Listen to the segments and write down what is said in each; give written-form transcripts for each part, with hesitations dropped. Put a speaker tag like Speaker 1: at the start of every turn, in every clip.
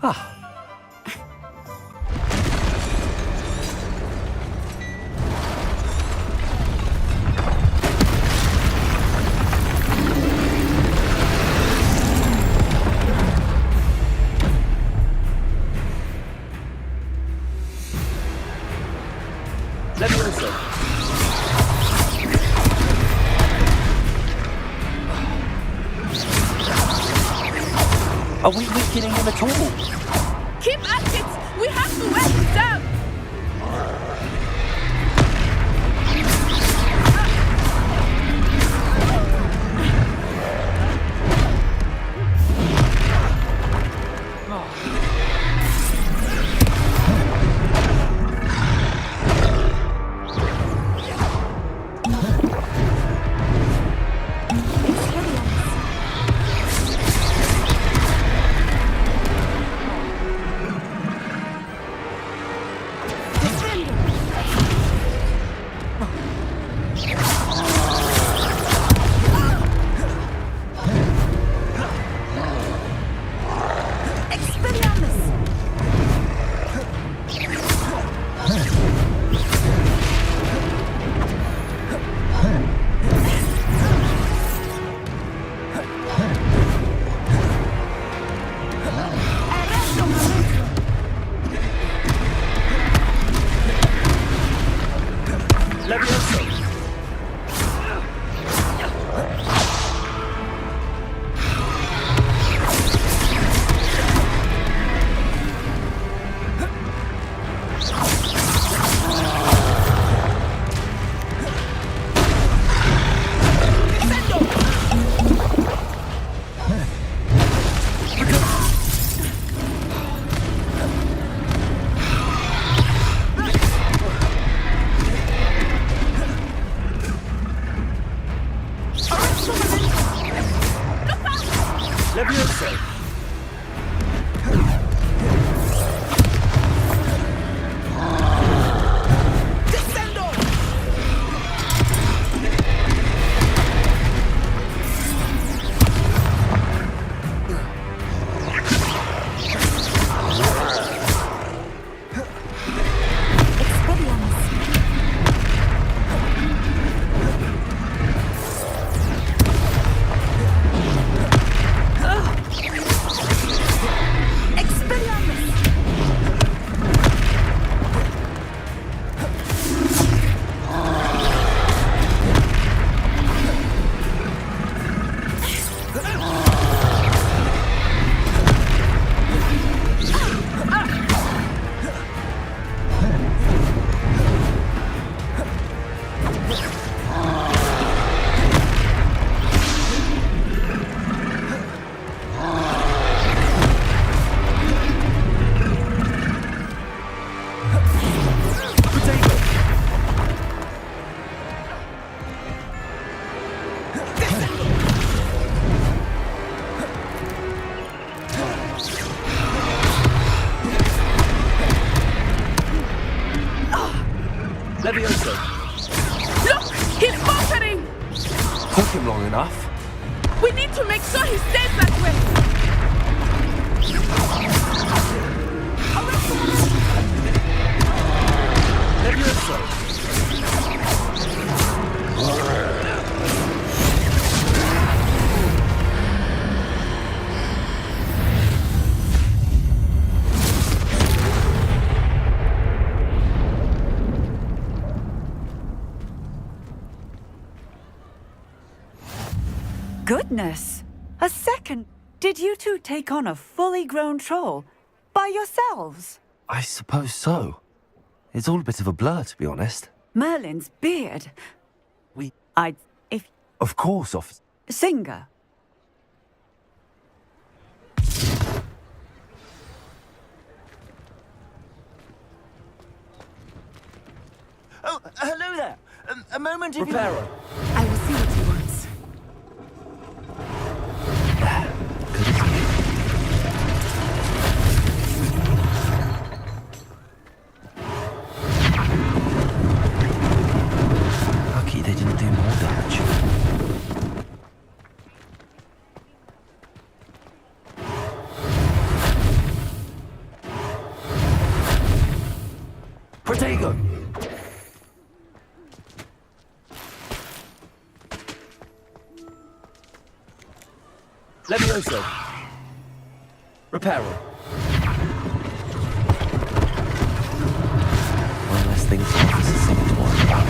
Speaker 1: Ah.
Speaker 2: Levioso. Are we weakening him at all?
Speaker 3: Keep at it! We have to wear him down!
Speaker 2: Levioso.
Speaker 3: Look! He's faltering!
Speaker 1: Took him long enough.
Speaker 3: We need to make sure he stays that way!
Speaker 2: Levioso.
Speaker 4: Goodness! A second. Did you two take on a fully grown troll? By yourselves?
Speaker 1: I suppose so. It's all a bit of a blur, to be honest.
Speaker 4: Merlin's beard. If...
Speaker 1: Of course, officer.
Speaker 4: Singer.
Speaker 5: Oh, hello there. A moment if
Speaker 2: Reparo.
Speaker 3: I will see what he wants.
Speaker 1: Lucky they didn't do more damage.
Speaker 2: Levioso. Reparo. One less thing for Officer Singer to worry about.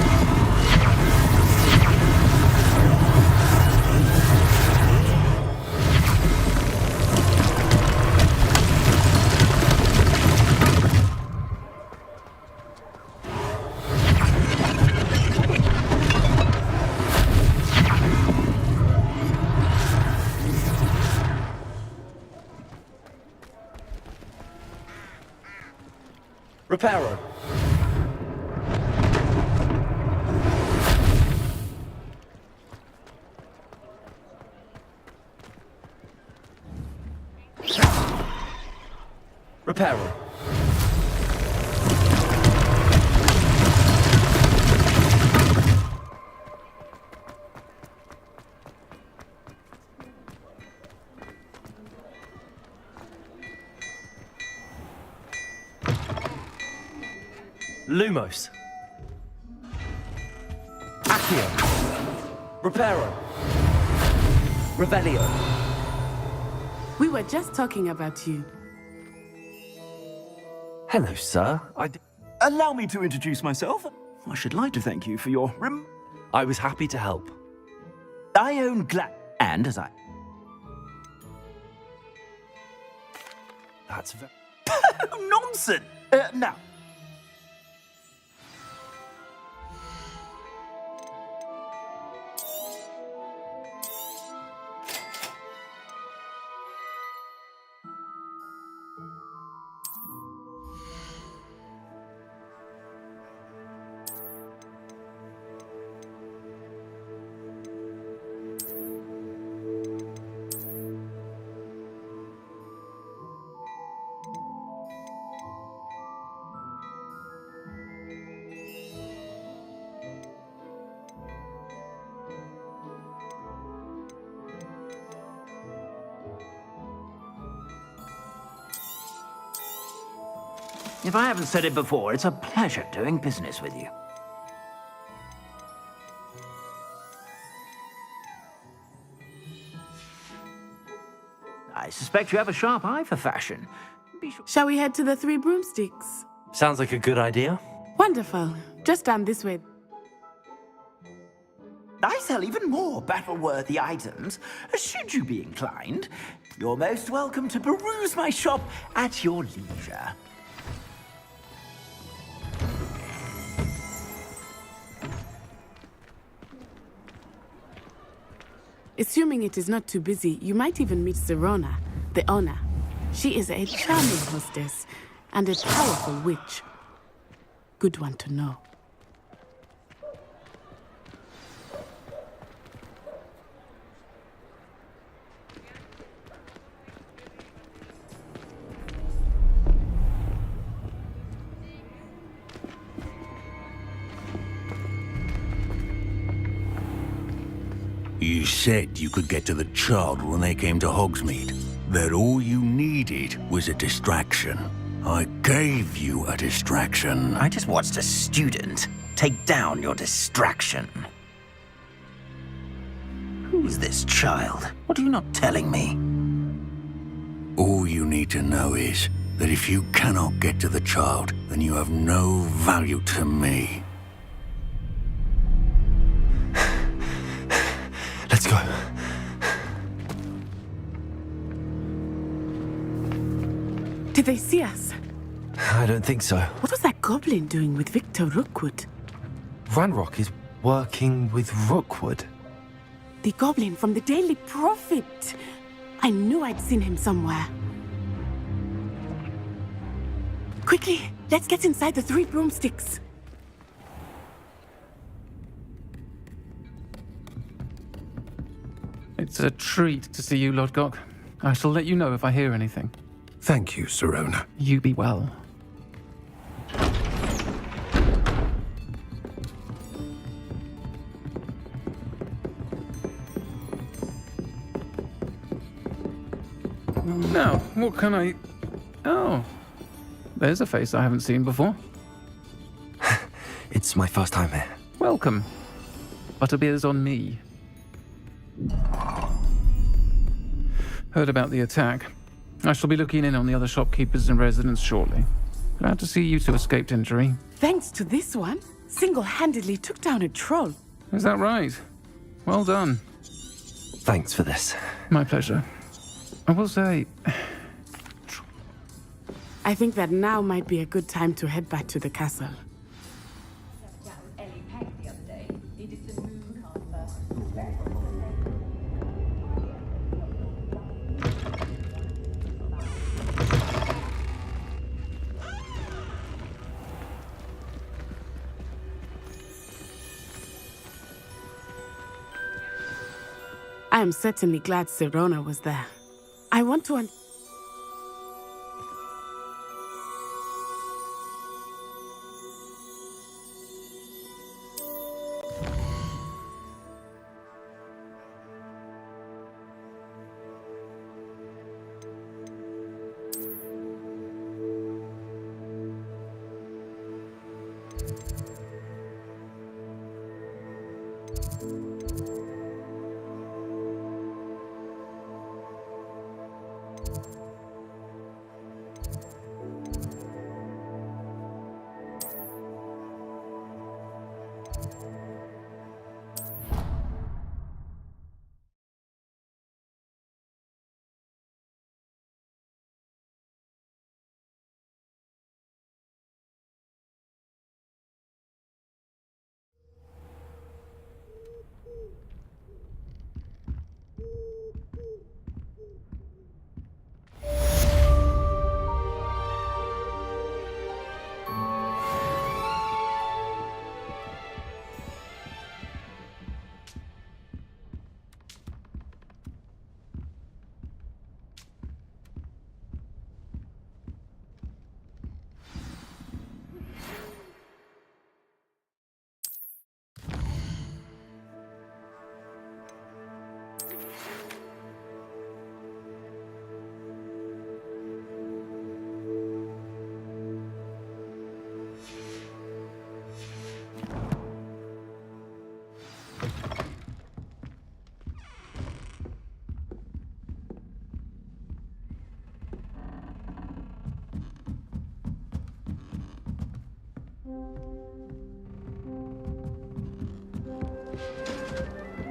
Speaker 2: Reparo. Reparo. Lumos. Accio. Reparo. Revelio.
Speaker 3: We were just talking about you.
Speaker 2: Hello, sir.
Speaker 5: Allow me to introduce myself. I should like to thank you for your
Speaker 2: I was happy to help.
Speaker 5: I own and as I...
Speaker 2: That's very...
Speaker 5: Nonsense! Now, if I haven't said it before, it's a pleasure doing business with you. I suspect you have a sharp eye for fashion. Be sure...
Speaker 3: Shall we head to the Three Broomsticks?
Speaker 2: Sounds like a good idea.
Speaker 3: Wonderful. Just down this way.
Speaker 5: I sell even more battle-worthy items. Should you be inclined, you're most welcome to peruse my shop at your leisure.
Speaker 3: Assuming it is not too busy, you might even meet Zerona, the owner. She is a charming hostess and a powerful witch. Good one to know.
Speaker 6: You said you could get to the child when they came to Hogsmeade. That all you needed was a distraction. I gave you a distraction.
Speaker 5: I just watched a student take down your distraction. Who's this child? What are you not telling me?
Speaker 6: All you need to know is that if you cannot get to the child, then you have no value to me.
Speaker 2: Let's go.
Speaker 3: Did they see us?
Speaker 2: I don't think so.
Speaker 3: What was that goblin doing with Victor Rookwood?
Speaker 2: Ranrock is working with Rookwood.
Speaker 3: The goblin from the Daily Prophet. I knew I'd seen him somewhere. Quickly, let's get inside the Three Broomsticks.
Speaker 7: It's a treat to see you, Lodgok. I shall let you know if I hear anything.
Speaker 8: Thank you, Serona.
Speaker 7: You be well. Now, what can I... Oh, there's a face I haven't seen before.
Speaker 2: It's my first time here.
Speaker 7: Welcome. Butterbeer's on me. Heard about the attack. I shall be looking in on the other shopkeepers and residents shortly. Glad to see you two escaped injury.
Speaker 3: Thanks to this one, single-handedly took down a troll.
Speaker 7: Is that right? Well done.
Speaker 1: Thanks for this.
Speaker 7: My pleasure. I will say,
Speaker 3: I think that now might be a good time to head back to the castle. I am certainly glad Sirona was there. I want to...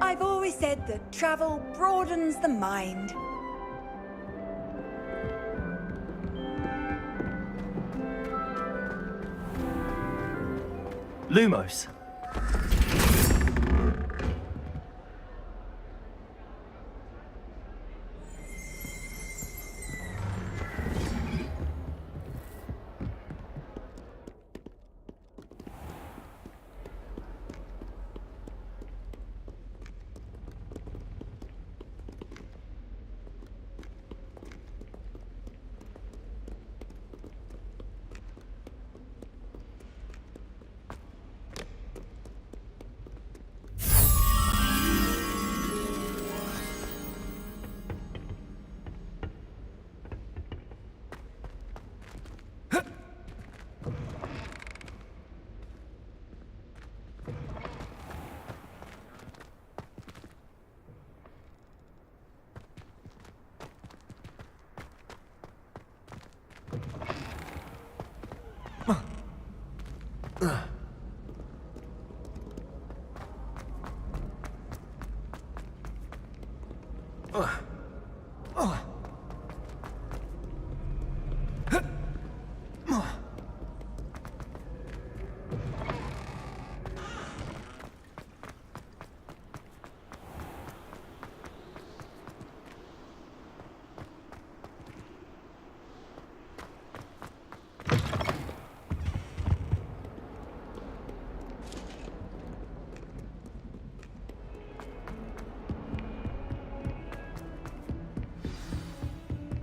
Speaker 4: I've always said that travel broadens the mind.
Speaker 1: Lumos.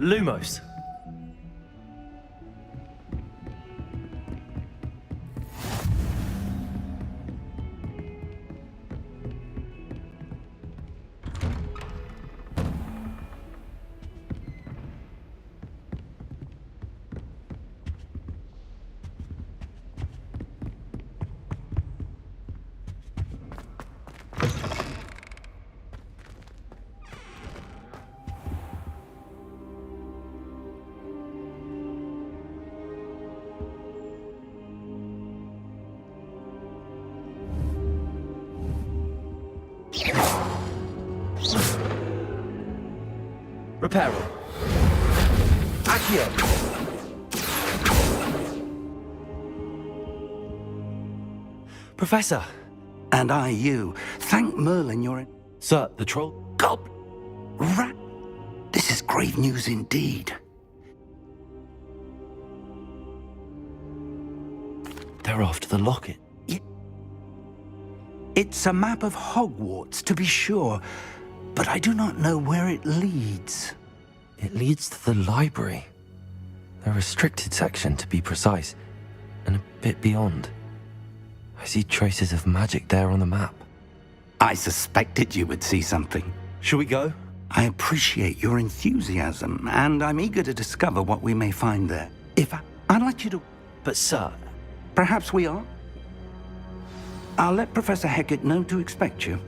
Speaker 1: Lumos.
Speaker 2: Reparo. Accio.
Speaker 1: Professor!
Speaker 9: And I you. Thank Merlin you're in...
Speaker 1: Sir, the troll...
Speaker 9: Gob! Rat! This is grave news indeed.
Speaker 1: They're after the locket.
Speaker 9: It's a map of Hogwarts, to be sure, but I do not know where it leads.
Speaker 1: It leads to the library. The restricted section, to be precise, and a bit beyond. I see traces of magic there on the map.
Speaker 9: I suspected you would see something.
Speaker 1: Shall we go?
Speaker 9: I appreciate your enthusiasm, and I'm eager to discover what we may find there. I'd like you to...
Speaker 1: But sir...
Speaker 9: Perhaps we are? I'll let Professor Hecat know to expect you.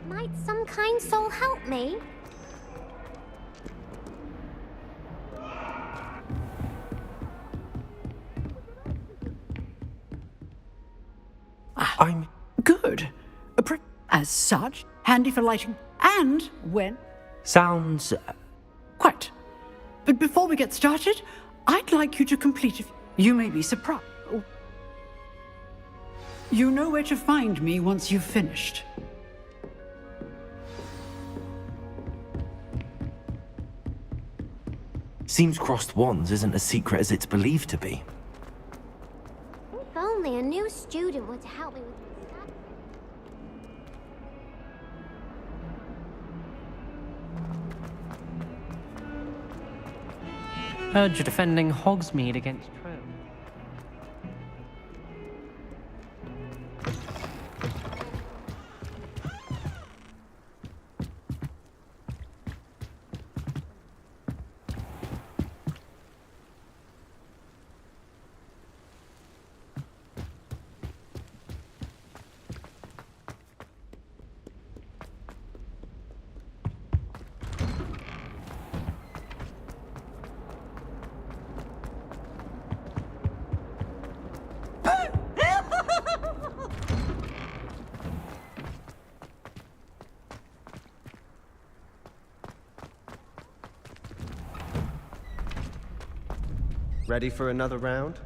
Speaker 10: Might some kind soul help me?
Speaker 1: I'm...
Speaker 11: Good. As such, handy for lighting and when...
Speaker 2: Sounds...
Speaker 11: Quite. But before we get started, I'd like you to complete it. You may be surprised. You know where to find me once you've finished.
Speaker 1: Seems crossed wands isn't as secret as it's believed to be.
Speaker 10: If only a new student were to help me with my studies.
Speaker 2: Heard you're defending Hogsmeade against True.
Speaker 12: Ready for another round?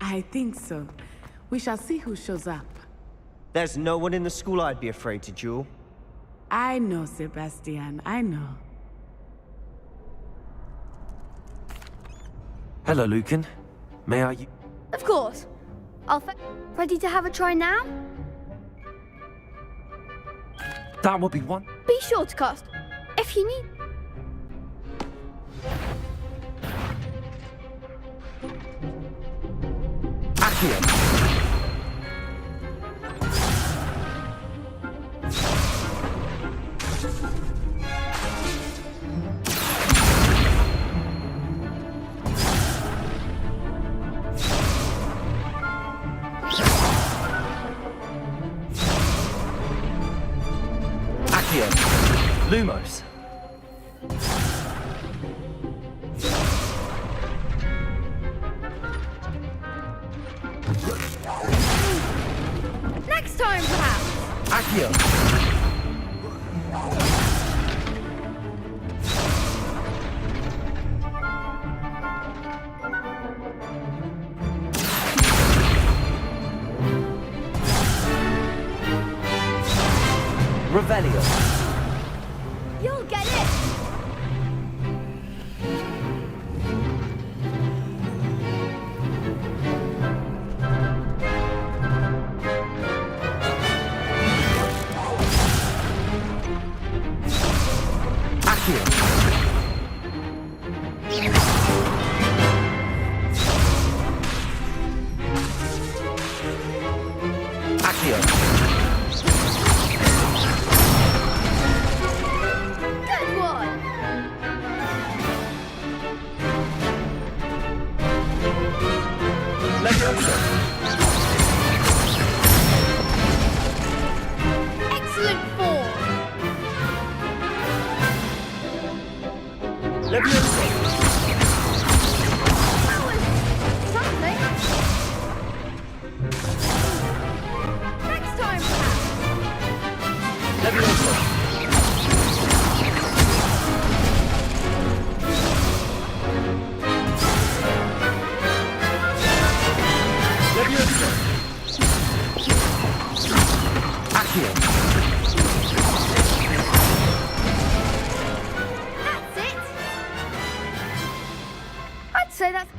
Speaker 3: I think so. We shall see who shows up.
Speaker 12: There's no one in the school I'd be afraid to duel.
Speaker 3: I know, Sebastian. I know.
Speaker 1: Hello, Lucan. May I...
Speaker 10: Of course. Ready to have a try now?
Speaker 1: That would be one.
Speaker 10: Be sure to cast. If you need...
Speaker 1: Accio. Accio. Lumos.
Speaker 10: Next time, perhaps.
Speaker 1: Accio.
Speaker 2: Revelio.
Speaker 10: You'll get it.
Speaker 2: Accio.
Speaker 10: Good one!
Speaker 2: Leviosa.
Speaker 10: Excellent form!
Speaker 2: Leviosa.
Speaker 10: That was something. Next time, perhaps.
Speaker 2: Leviosa. Leviosa. Accio.
Speaker 10: That's it. I'd say that's...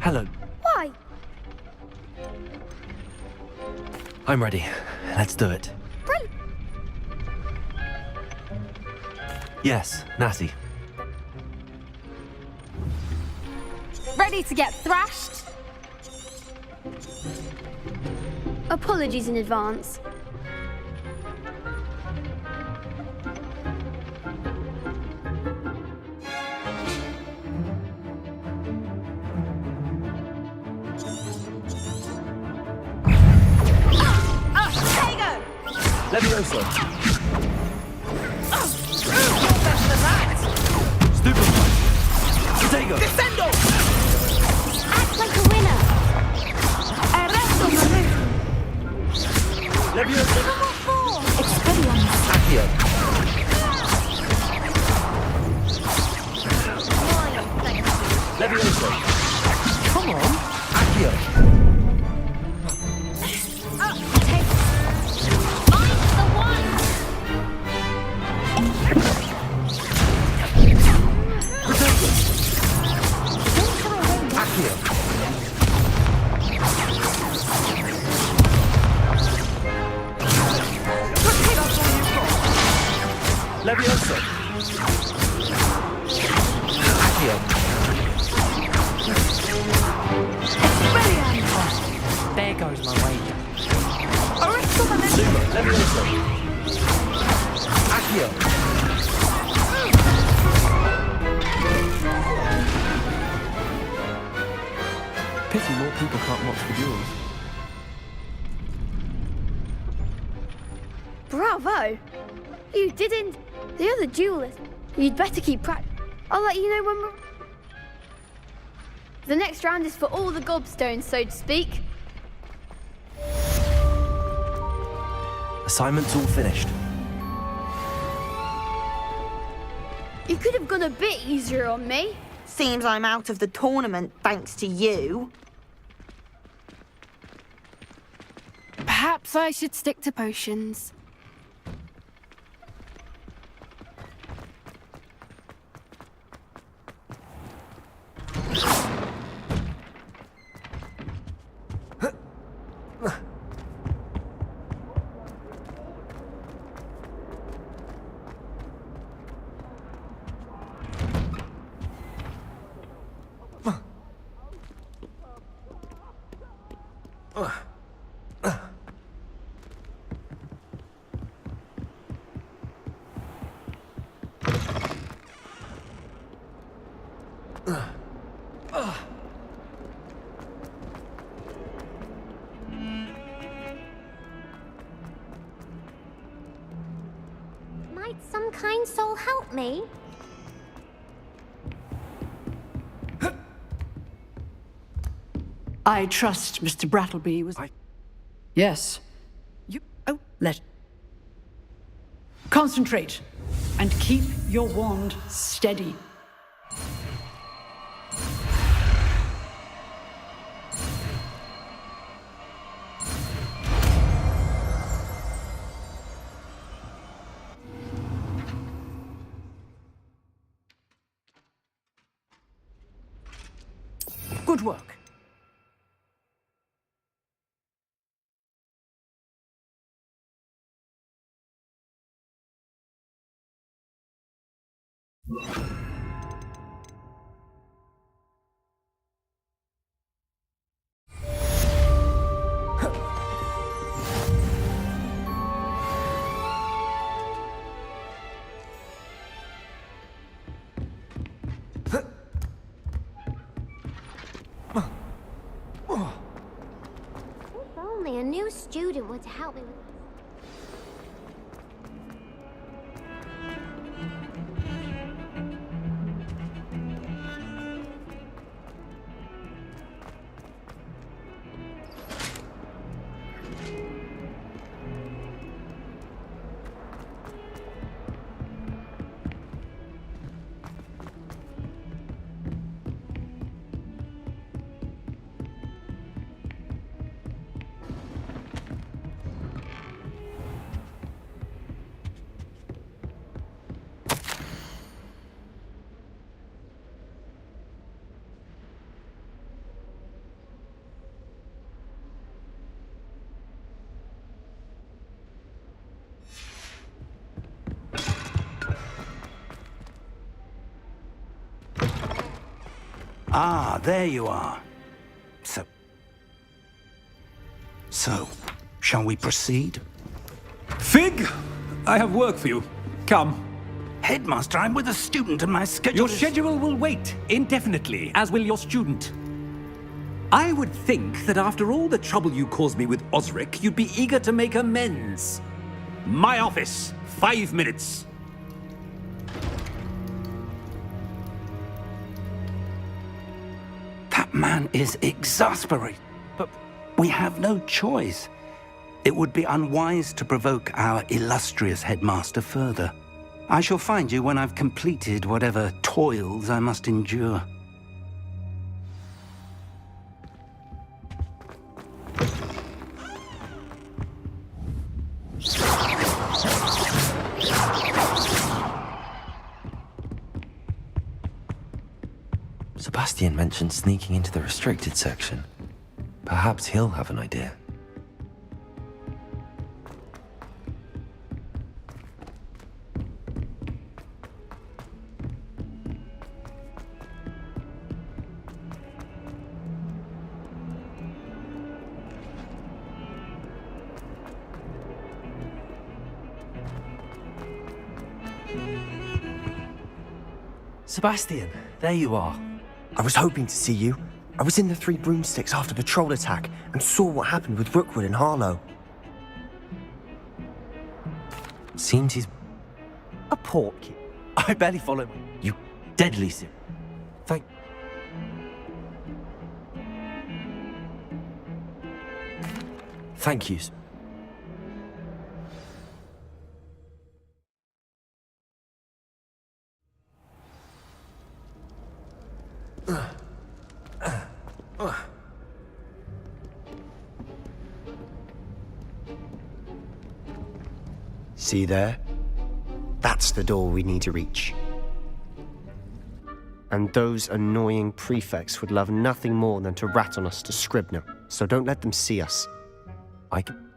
Speaker 1: Hello.
Speaker 10: Why?
Speaker 1: I'm ready. Let's do it.
Speaker 10: Brilliant.
Speaker 1: Yes, Natty.
Speaker 10: Ready to get thrashed? Apologies in advance.
Speaker 2: Leviosa. Stupefy. Stego.
Speaker 5: Descendo!
Speaker 10: Act like a winner. Arresto momento.
Speaker 2: Leviosa.
Speaker 10: Expelliarmus.
Speaker 2: Accio. Leviosa. Come on. Accio. Leviosa. Accio.
Speaker 5: There goes my wager.
Speaker 2: Zuma. Leviosa. Accio.
Speaker 1: Pity more people can't watch the duels.
Speaker 10: Bravo! You didn't... The other duelist. You'd better keep practice. I'll let you know when we're... The next round is for all the gobstones, so to speak.
Speaker 1: Assignment's all finished.
Speaker 10: You could have gone a bit easier on me.
Speaker 13: Seems I'm out of the tournament thanks to you.
Speaker 3: Perhaps I should stick to potions.
Speaker 10: Might some kind soul help me?
Speaker 11: I trust Mr. Brattleby was... Yes. You... Oh, let... Concentrate. And keep your wand steady.
Speaker 14: Good work.
Speaker 10: If only a new student were to help me with this.
Speaker 9: Ah, there you are. So, shall we proceed?
Speaker 15: Fig, I have work for you. Come.
Speaker 9: Headmaster, I'm with a student and my schedule
Speaker 15: Your schedule will wait indefinitely, as will your student. I would think that after all the trouble you caused me with Osric, you'd be eager to make amends. My office, 5 minutes.
Speaker 9: That man is exasperating, but we have no choice. It would be unwise to provoke our illustrious headmaster further. I shall find you when I've completed whatever toils I must endure.
Speaker 1: Sebastian mentioned sneaking into the restricted section. Perhaps he'll have an idea.
Speaker 12: Sebastian, there you are. I was hoping to see you. I was in the Three Broomsticks after the troll attack and saw what happened with Rookwood and Harlow.
Speaker 1: Seems he's...
Speaker 12: A port kid. I barely follow him. You deadly serious. Thank you.
Speaker 16: See there? That's the door we need to reach. And those annoying prefects would love nothing more than to rat on us to Scribner, so don't let them see us.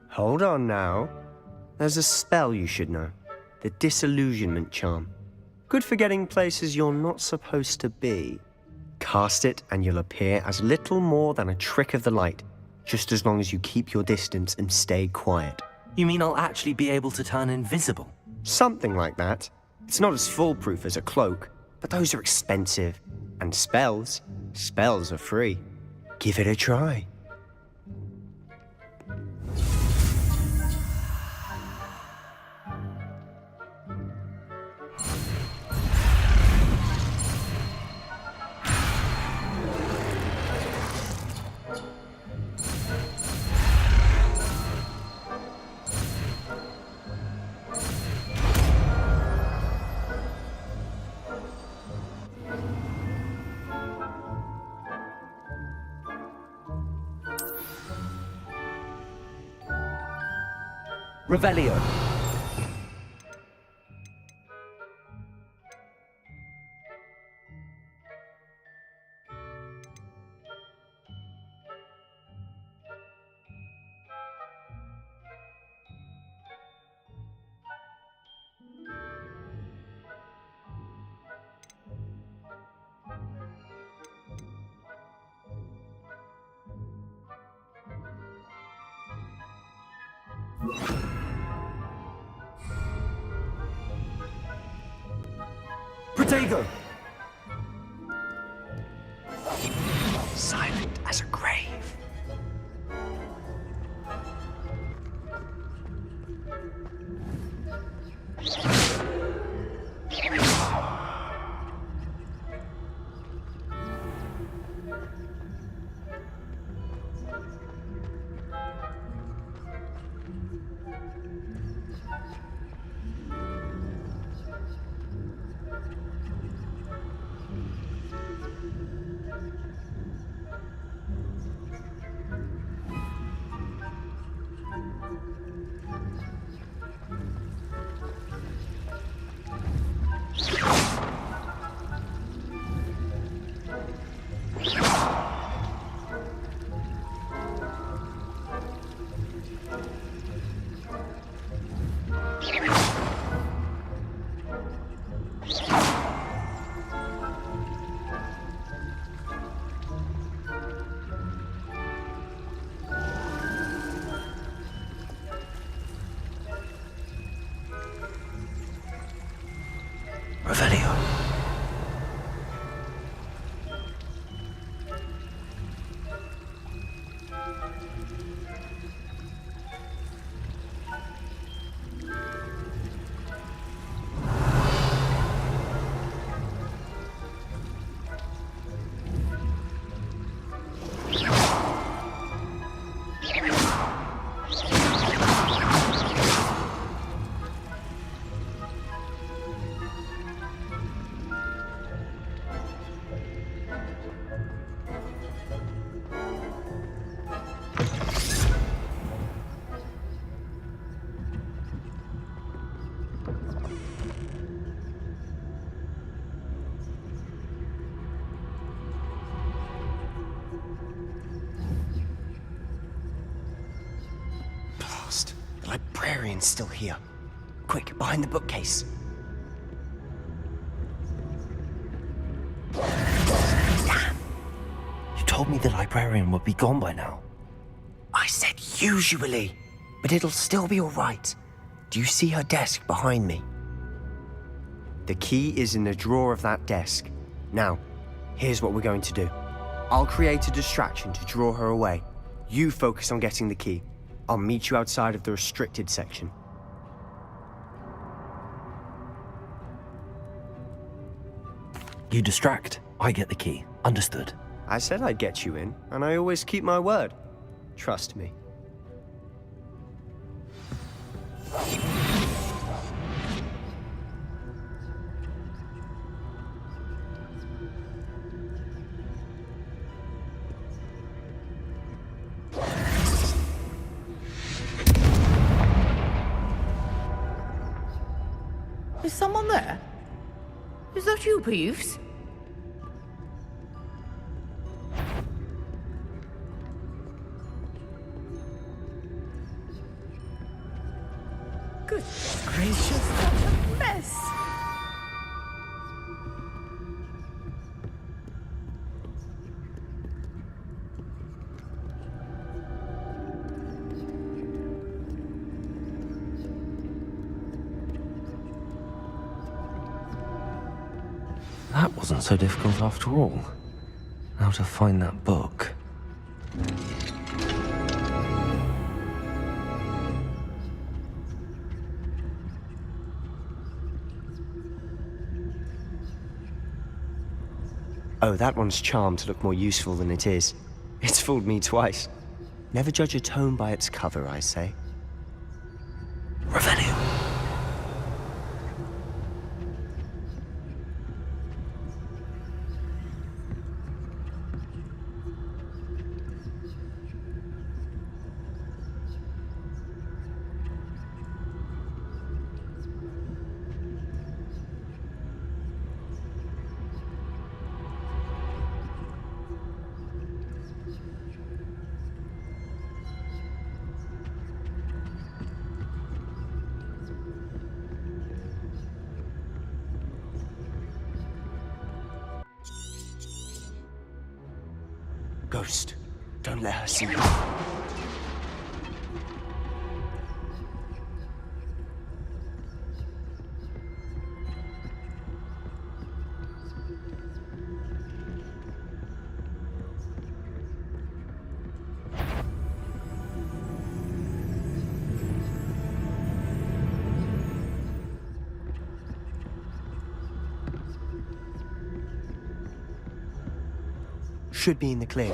Speaker 16: Hold on now. There's a spell you should know. The Disillusionment Charm. Good for getting places you're not supposed to be. Cast it and you'll appear as little more than a trick of the light, just as long as you keep your distance and stay quiet.
Speaker 12: You mean I'll actually be able to turn invisible?
Speaker 16: Something like that. It's not as foolproof as a cloak, but those are expensive. And spells are free. Give it a try.
Speaker 12: Revelio. Protego! Silent as a grave. Revelio. Blast. The librarian's still here. Quick, behind the bookcase. Damn!
Speaker 1: You told me the librarian would be gone by now.
Speaker 12: I said usually, but it'll still be all right. Do you see her desk behind me?
Speaker 16: The key is in the drawer of that desk. Now, here's what we're going to do. I'll create a distraction to draw her away. You focus on getting the key. I'll meet you outside of the restricted section.
Speaker 1: You distract, I get the key. Understood.
Speaker 16: I said I'd get you in, and I always keep my word. Trust me.
Speaker 11: Is someone there? Is that you, Peeves? Good gracious, what a mess!
Speaker 1: That wasn't so difficult after all. Now to find that book.
Speaker 16: Oh, that one's charmed to look more useful than it is. It's fooled me twice. Never judge a tome by its cover, I say.
Speaker 1: Revelio.
Speaker 12: Ghost, don't let her see you. should be in the clear.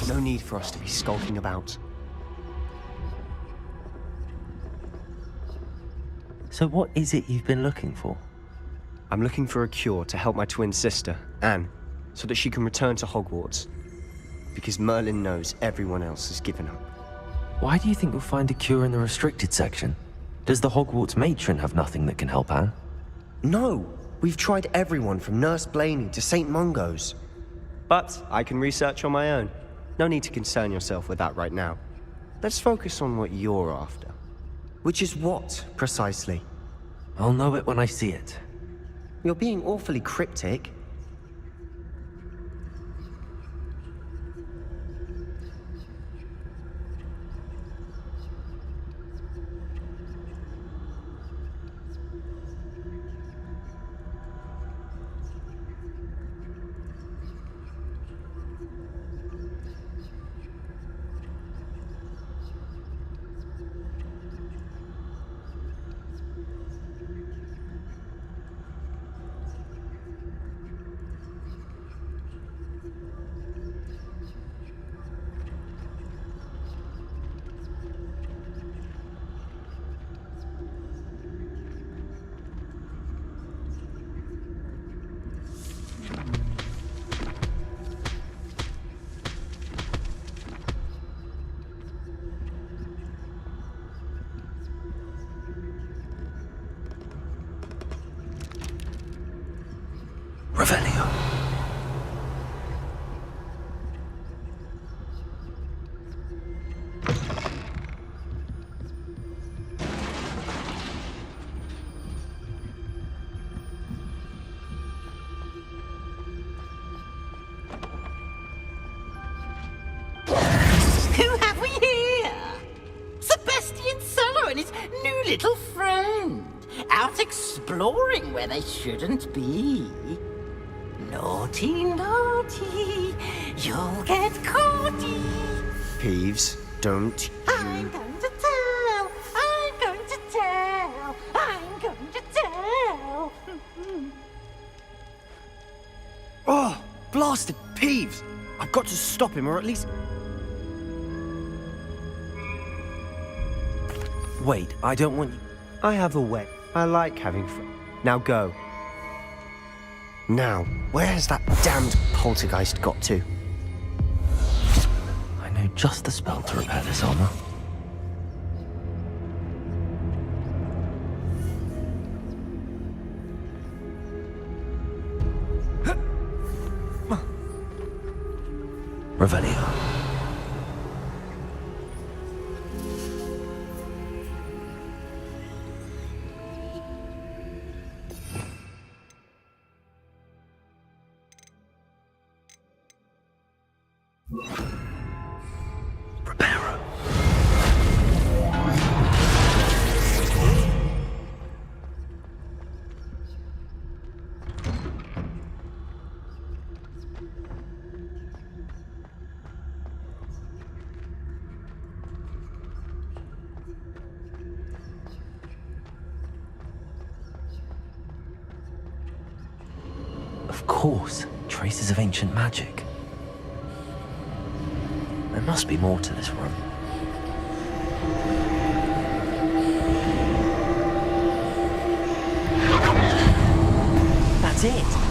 Speaker 12: No need for us to be skulking about.
Speaker 1: So what is it you've been looking for?
Speaker 12: I'm looking for a cure to help my twin sister, Anne, so that she can return to Hogwarts. Because Merlin knows everyone else has given up.
Speaker 1: Why do you think you'll find a cure in the restricted section? Does the Hogwarts matron have nothing that can help Anne?
Speaker 12: No! We've tried everyone from Nurse Blaney to St. Mungo's. But I can research on my own. No need to concern yourself with that right now. Let's focus on what you're after. Which is what, precisely?
Speaker 1: I'll know it when I see it.
Speaker 12: You're being awfully cryptic.
Speaker 1: Revelio.
Speaker 5: Who have we here? Sebastian Cello and his new little friend. Out exploring where they shouldn't be. Naughty, naughty, you'll get caughty.
Speaker 12: Peeves, don't
Speaker 5: I'm going to tell, I'm going to tell, I'm going to tell.
Speaker 12: Oh, blasted Peeves! I've got to stop him, or at least...
Speaker 1: Wait, I don't want you...
Speaker 12: I have a way. I like having fun. Now go. Now, where has that damned poltergeist got to?
Speaker 1: I know just the spell to repair this armor. Revelio. Of course, traces of ancient magic. There must be more to this room. That's it!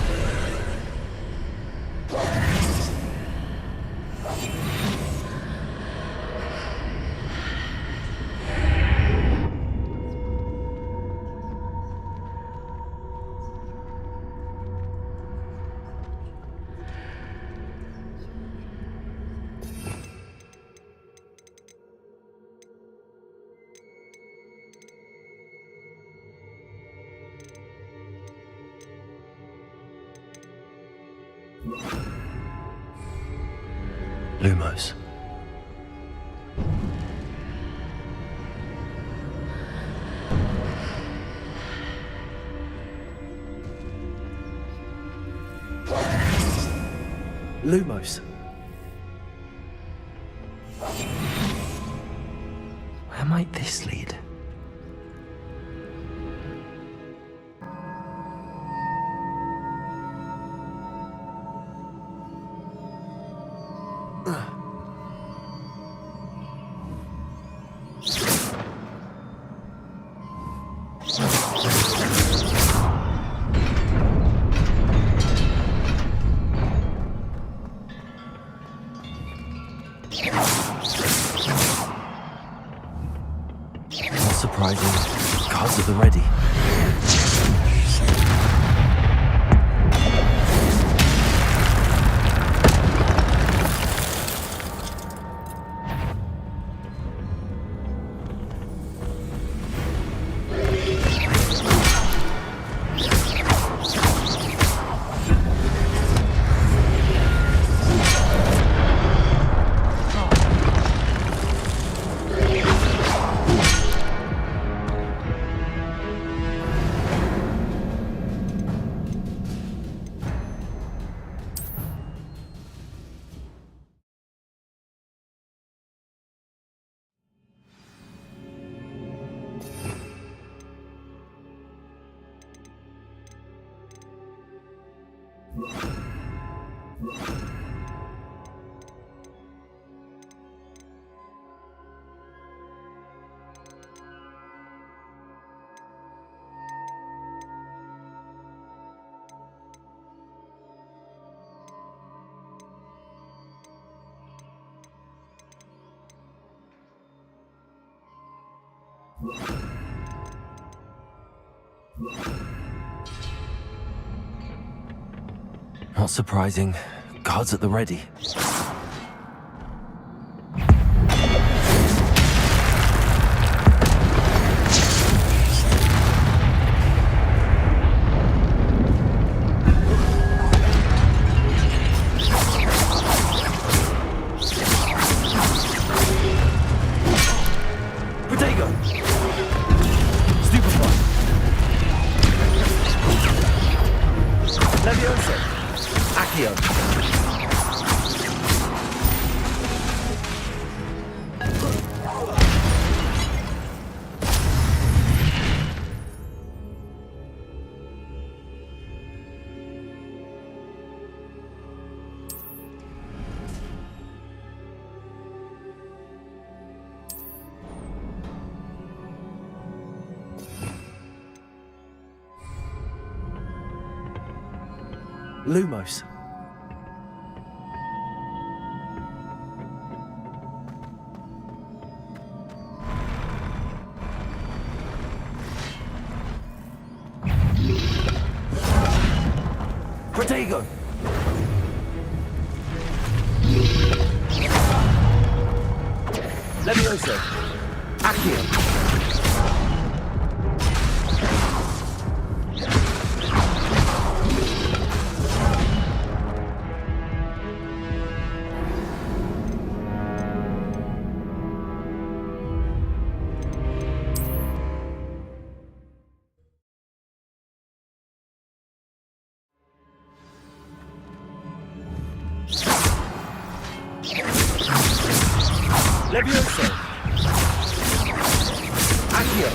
Speaker 1: Lumos. Lumos. Where might this lead? Not surprising. Cards at the ready. Not surprising. Guards at the ready.
Speaker 2: Protego! Stupefy! Leviosa! Accio! Lumos. Protego. Leviosa. Accio. Leviosa. Accio.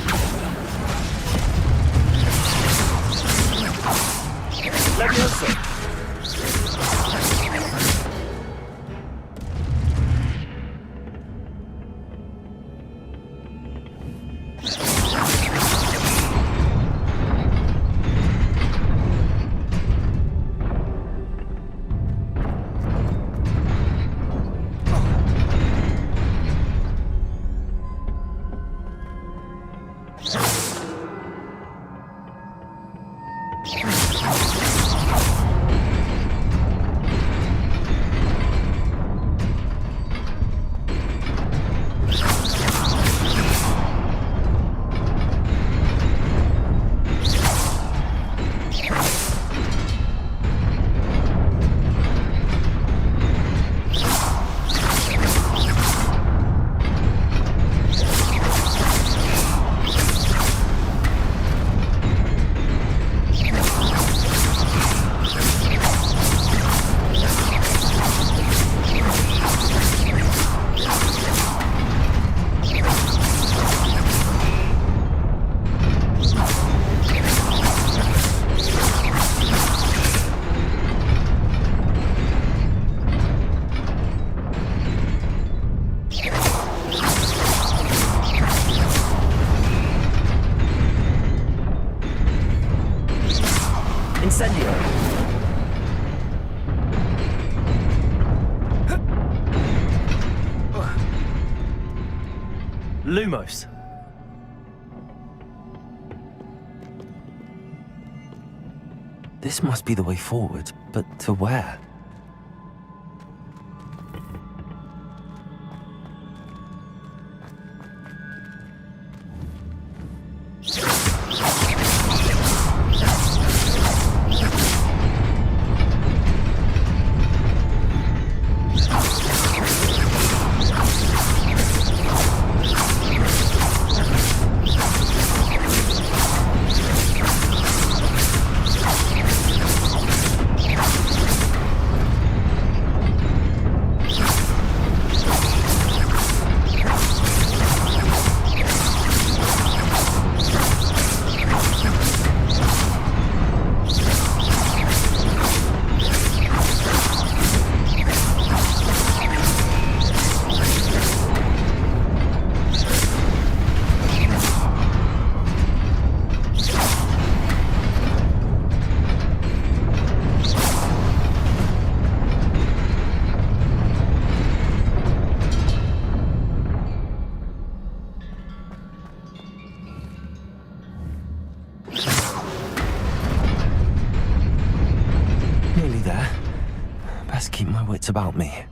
Speaker 2: Leviosa. Lumos.
Speaker 1: This must be the way forward, but to where? Nearly there. Best keep my wits about me.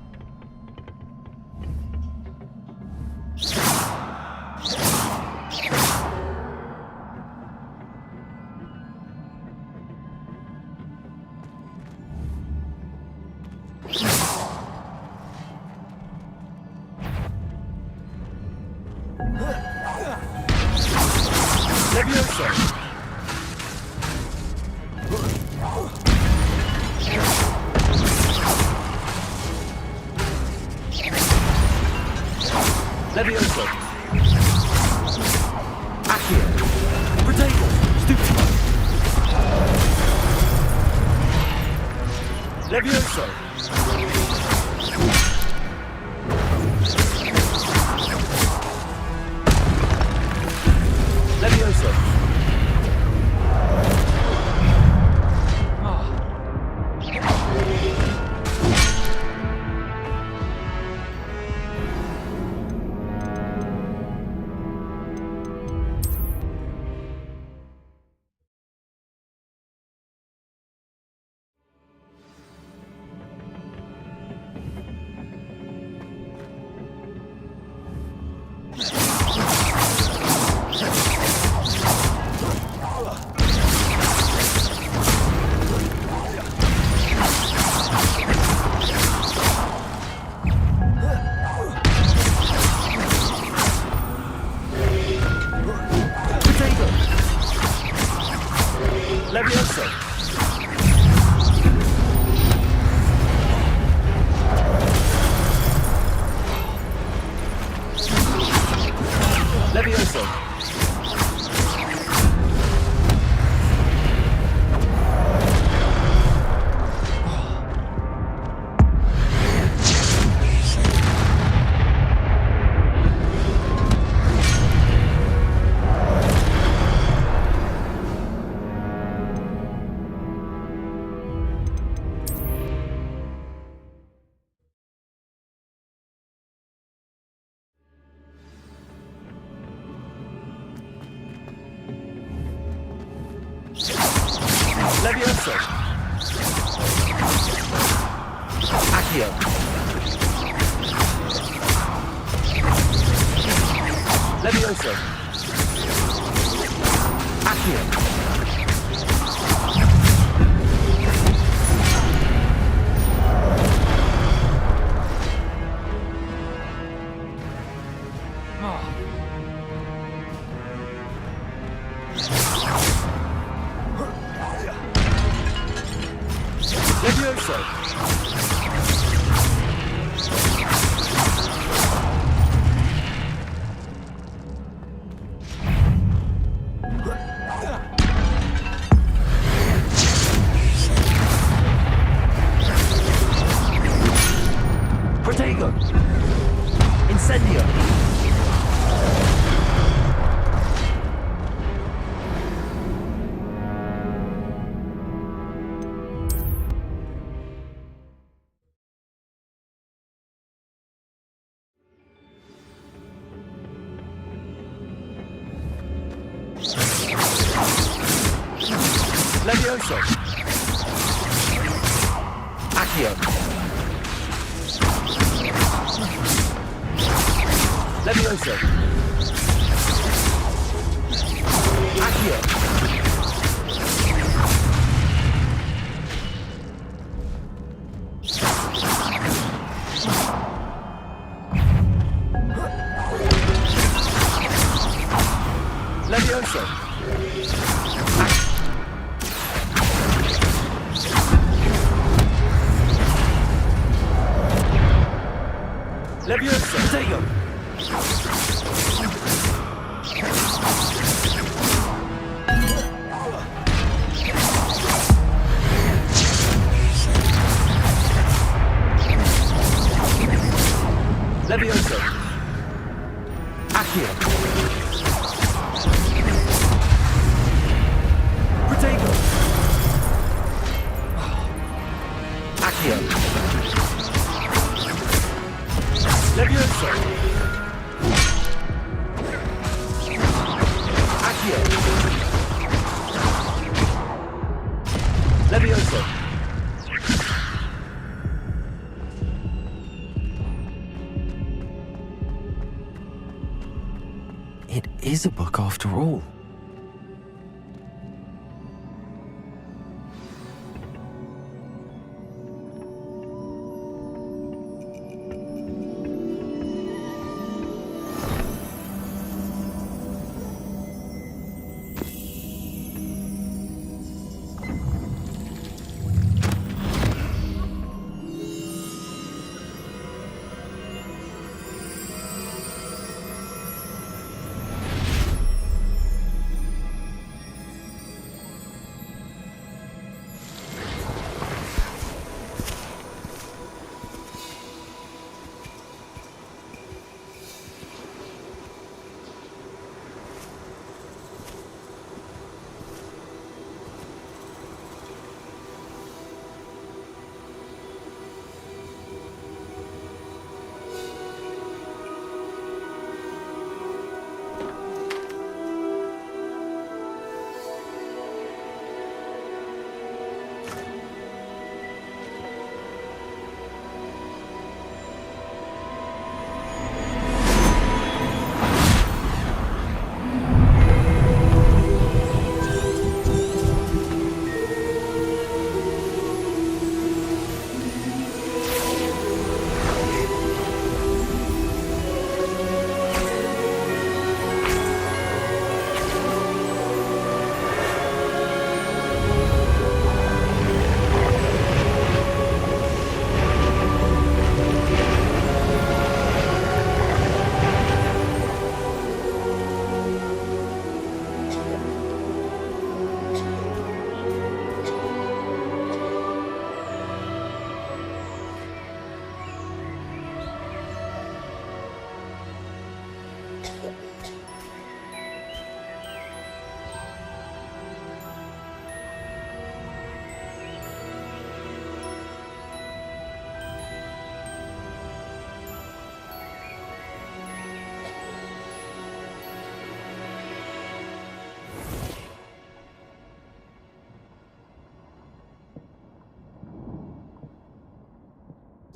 Speaker 2: Levioso. Accio. Potato. Stupid. Levioso. Levioso. Levioso. Levioso. Levioso. Accio. Levioso. Accio. Levioso. Protego. Incendio. Levioso! Accio! Levioso! Accio! Levioso! Levioso! Tego! Levioso! Accio! Protego! Accio! Levioso! Accio! Levioso!
Speaker 1: It is a book after all.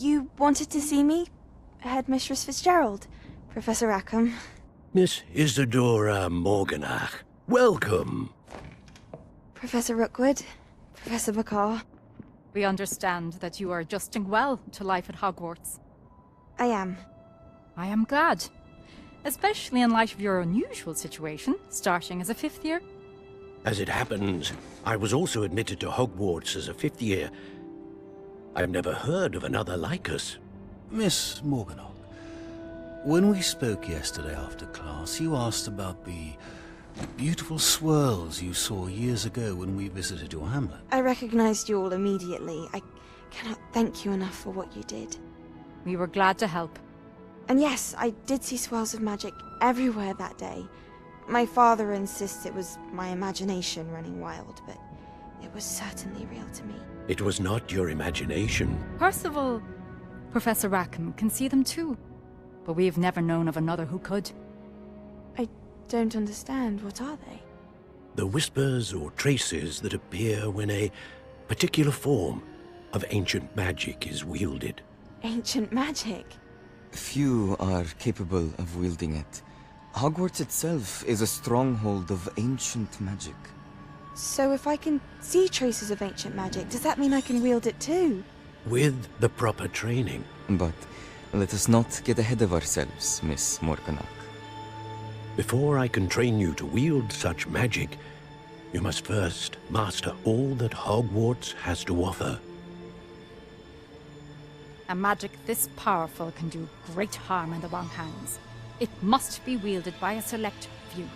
Speaker 14: You wanted to see me? Headmistress Fitzgerald? Professor Rackham?
Speaker 6: Miss Isadora Morganach, welcome.
Speaker 14: Professor Rookwood? Professor Bakar?
Speaker 17: We understand that you are adjusting well to life at Hogwarts.
Speaker 14: I am.
Speaker 17: I am glad. Especially in light of your unusual situation, starting as a 5th year.
Speaker 6: As it happens, I was also admitted to Hogwarts as a 5th year. I've never heard of another like us.
Speaker 18: Miss Morganach, when we spoke yesterday after class, you asked about the beautiful swirls you saw years ago when we visited your hamlet.
Speaker 14: I recognized you all immediately. I cannot thank you enough for what you did.
Speaker 17: We were glad to help.
Speaker 14: And yes, I did see swirls of magic everywhere that day. My father insists it was my imagination running wild, but it was certainly real to me.
Speaker 6: It was not your imagination.
Speaker 17: Percival, Professor Rackham can see them too. But we have never known of another who could.
Speaker 14: I don't understand. What are they?
Speaker 8: The whispers or traces that appear when a particular form of ancient magic is wielded.
Speaker 14: Ancient magic?
Speaker 19: Few are capable of wielding it. Hogwarts itself is a stronghold of ancient magic.
Speaker 14: So if I can see traces of ancient magic, does that mean I can wield it too?
Speaker 8: With the proper training.
Speaker 19: But let us not get ahead of ourselves, Miss Morganach.
Speaker 8: Before I can train you to wield such magic, you must first master all that Hogwarts has to offer.
Speaker 17: A magic this powerful can do great harm in the wrong hands. It must be wielded by a select few.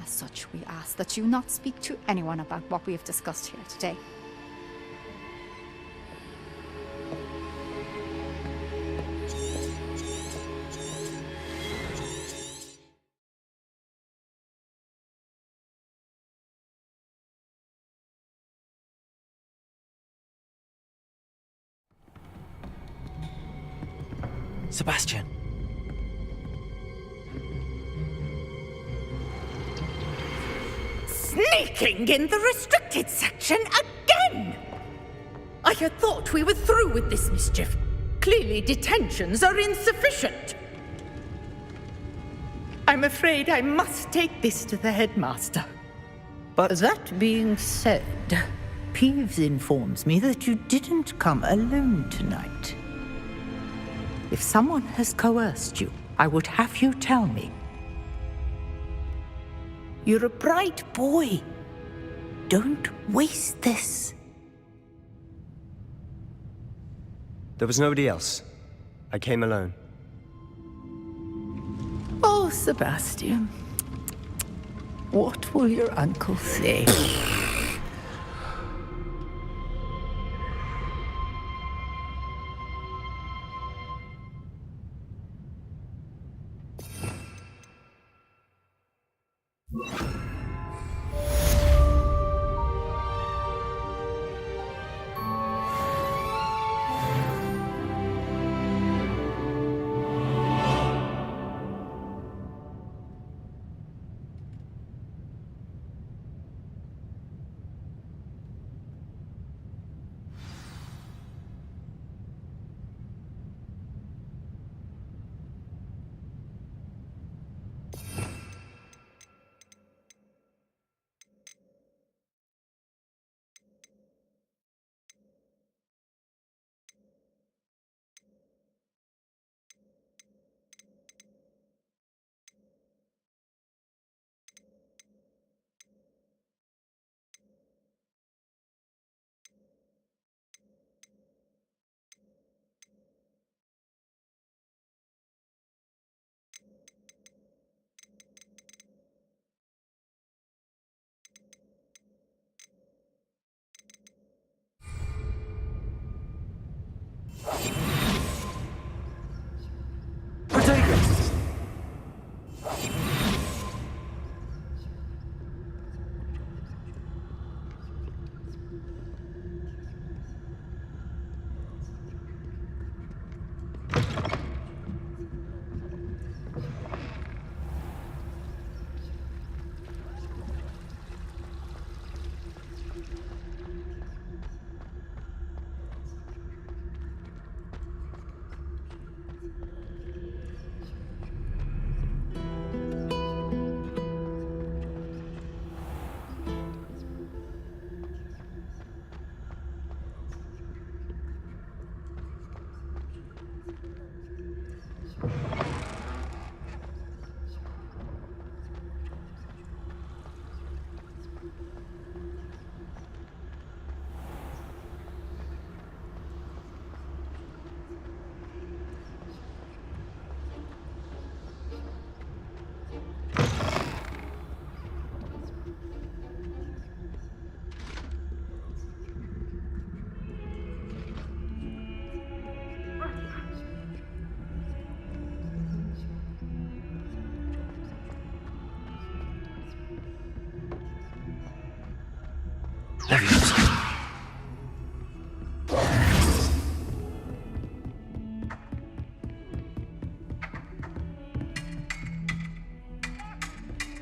Speaker 17: As such, we ask that you not speak to anyone about what we have discussed here today.
Speaker 1: Sebastian.
Speaker 20: Sneaking in the restricted section again! I had thought we were through with this mischief. Clearly detentions are insufficient. I'm afraid I must take this to the headmaster.
Speaker 5: But that being said, Peeves informs me that you didn't come alone tonight. If someone has coerced you, I would have you tell me. You're a bright boy. Don't waste this.
Speaker 16: There was nobody else. I came alone.
Speaker 5: Oh, Sebastian. What will your uncle say?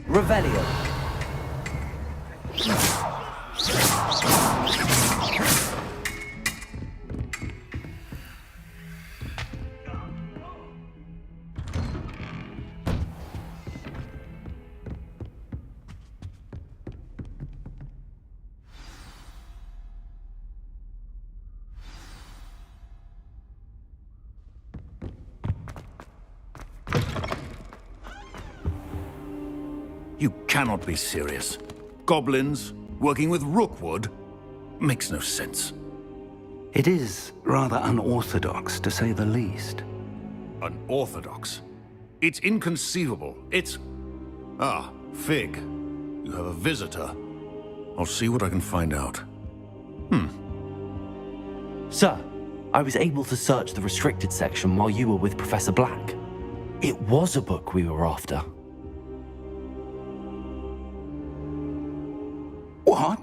Speaker 2: Revelio.
Speaker 6: You cannot be serious. Goblins working with Rookwood? Makes no sense.
Speaker 9: It is rather unorthodox, to say the least.
Speaker 6: Unorthodox? It's inconceivable. It's... Ah, Fig. You have a visitor. I'll see what I can find out.
Speaker 1: Sir, I was able to search the restricted section while you were with Professor Black. It was a book we were after.
Speaker 9: What?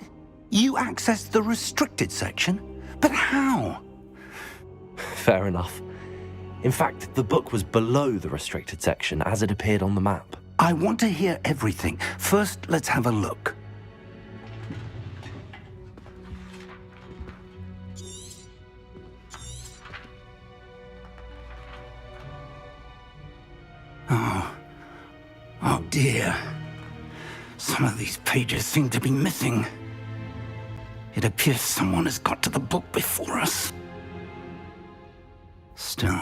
Speaker 9: You accessed the restricted section? But how?
Speaker 1: Fair enough. In fact, the book was below the restricted section as it appeared on the map.
Speaker 9: I want to hear everything. First, let's have a look. Oh dear. Some of these pages seem to be missing. It appears someone has got to the book before us. Still,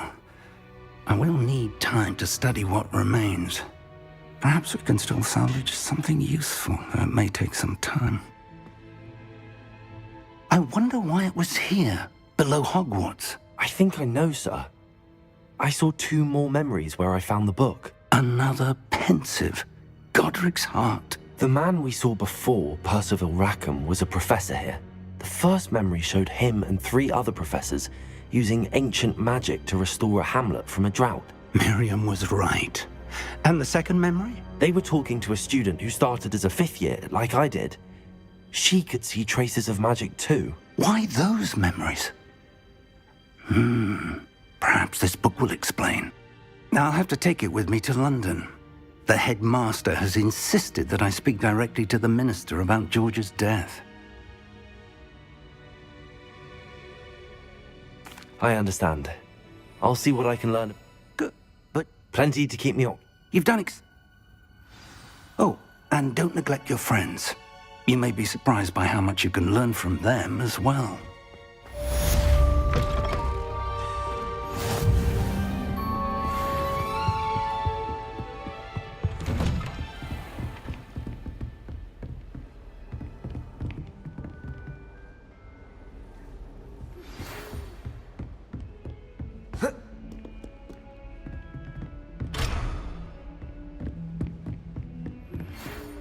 Speaker 9: I will need time to study what remains. Perhaps we can still salvage something useful, though it may take some time. I wonder why it was here, below Hogwarts.
Speaker 1: I think I know, sir. I saw 2 more memories where I found the book.
Speaker 9: Another pensive. Godric's heart.
Speaker 1: The man we saw before, Percival Rackham, was a professor here. The first memory showed him and 3 other professors using ancient magic to restore a hamlet from a drought.
Speaker 9: Miriam was right. And the second memory?
Speaker 1: They were talking to a student who started as a 5th year, like I did. She could see traces of magic too.
Speaker 9: Why those memories? Perhaps this book will explain. Now I'll have to take it with me to London. The headmaster has insisted that I speak directly to the minister about George's death.
Speaker 1: I understand. I'll see what I can learn.
Speaker 9: Good, but...
Speaker 1: Plenty to keep me on.
Speaker 9: You've done Oh, and don't neglect your friends. You may be surprised by how much you can learn from them as well.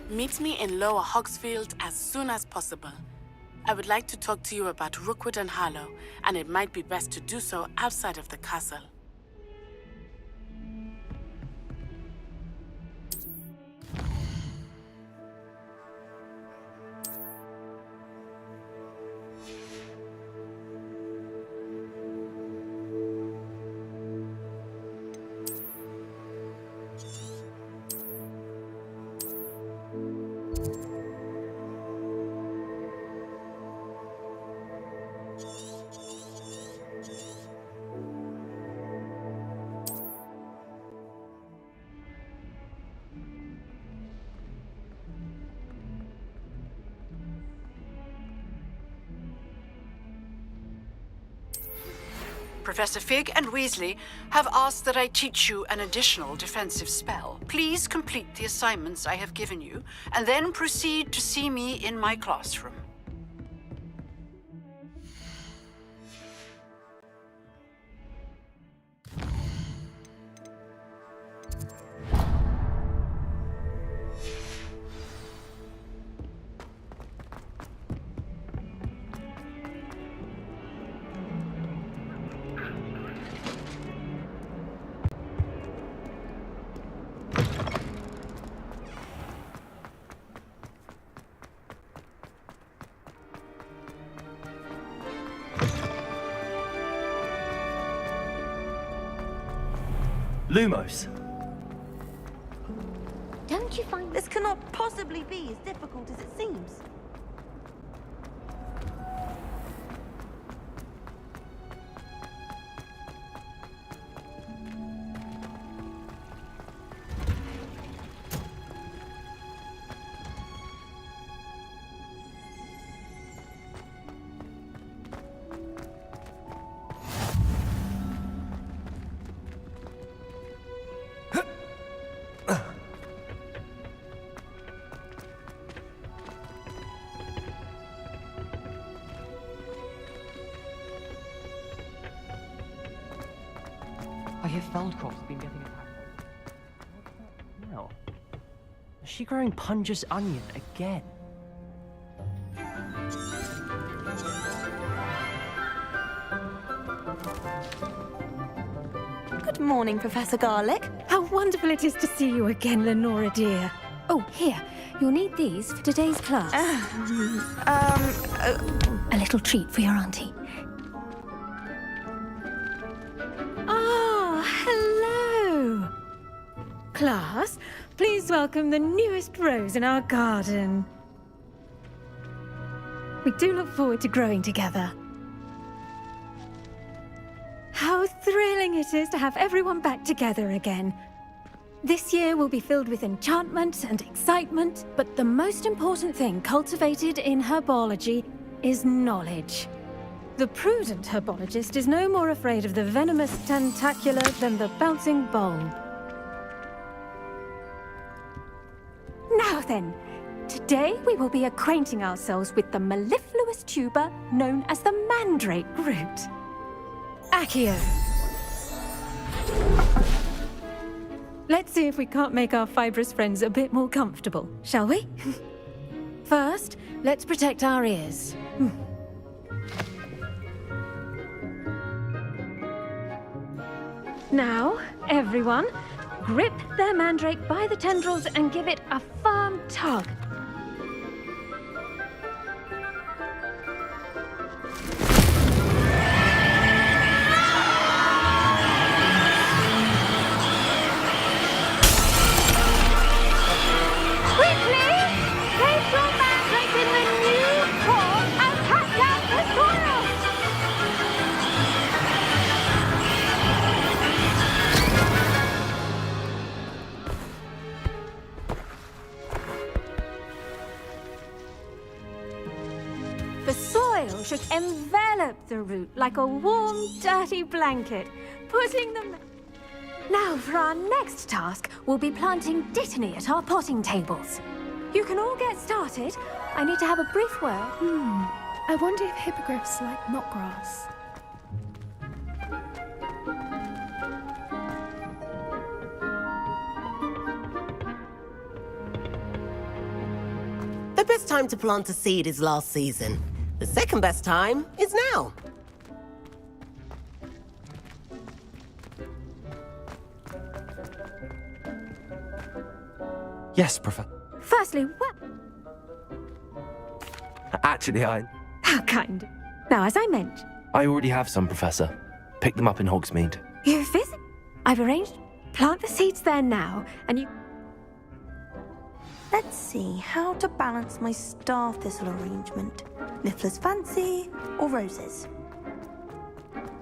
Speaker 3: Meet me in Lower Hogsfield as soon as possible. I would like to talk to you about Rookwood and Harlow, and it might be best to do so outside of the castle.
Speaker 20: Professor Fig and Weasley have asked that I teach you an additional defensive spell. Please complete the assignments I have given you, and then proceed to see me in my classroom.
Speaker 1: Lumos.
Speaker 10: Don't How'd you find
Speaker 13: This cannot possibly be as difficult as it seems.
Speaker 2: I hear Feldcroft's been getting attacked. Now, is she growing Punja's onion again?
Speaker 13: Good morning, Professor Garlic.
Speaker 21: How wonderful it is to see you again, Lenora dear. Oh, here. You'll need these for today's class. A little treat for your auntie. Ah, hello. Class, please welcome the newest rose in our garden. We do look forward to growing together. How thrilling it is to have everyone back together again. This year will be filled with enchantment and excitement, but the most important thing cultivated in herbology is knowledge. The prudent herbologist is no more afraid of the venomous tentacula than the bouncing bulb. Now then, today we will be acquainting ourselves with the mellifluous tuber known as the mandrake root. Accio. Let's see if we can't make our fibrous friends a bit more comfortable, shall we? First, let's protect our ears. Now, everyone, grip their mandrake by the tendrils and give it a firm tug. Should envelop the root like a warm, dirty blanket, putting them... Now, for our next task, we'll be planting dittany at our potting tables. You can all get started. I need to have a brief word.
Speaker 3: I wonder if hippogriffs like knotgrass.
Speaker 22: The best time to plant a seed is last season. The second best time is now.
Speaker 1: Yes, Professor.
Speaker 21: Firstly, what?
Speaker 1: Actually,
Speaker 21: How kind. Now, as I mentioned...
Speaker 1: I already have some, Professor. Pick them up in Hogsmeade.
Speaker 21: You visit? I've arranged... Plant the seeds there now, and you...
Speaker 13: Let's see how to balance my star thistle arrangement. Niffler's fancy or roses?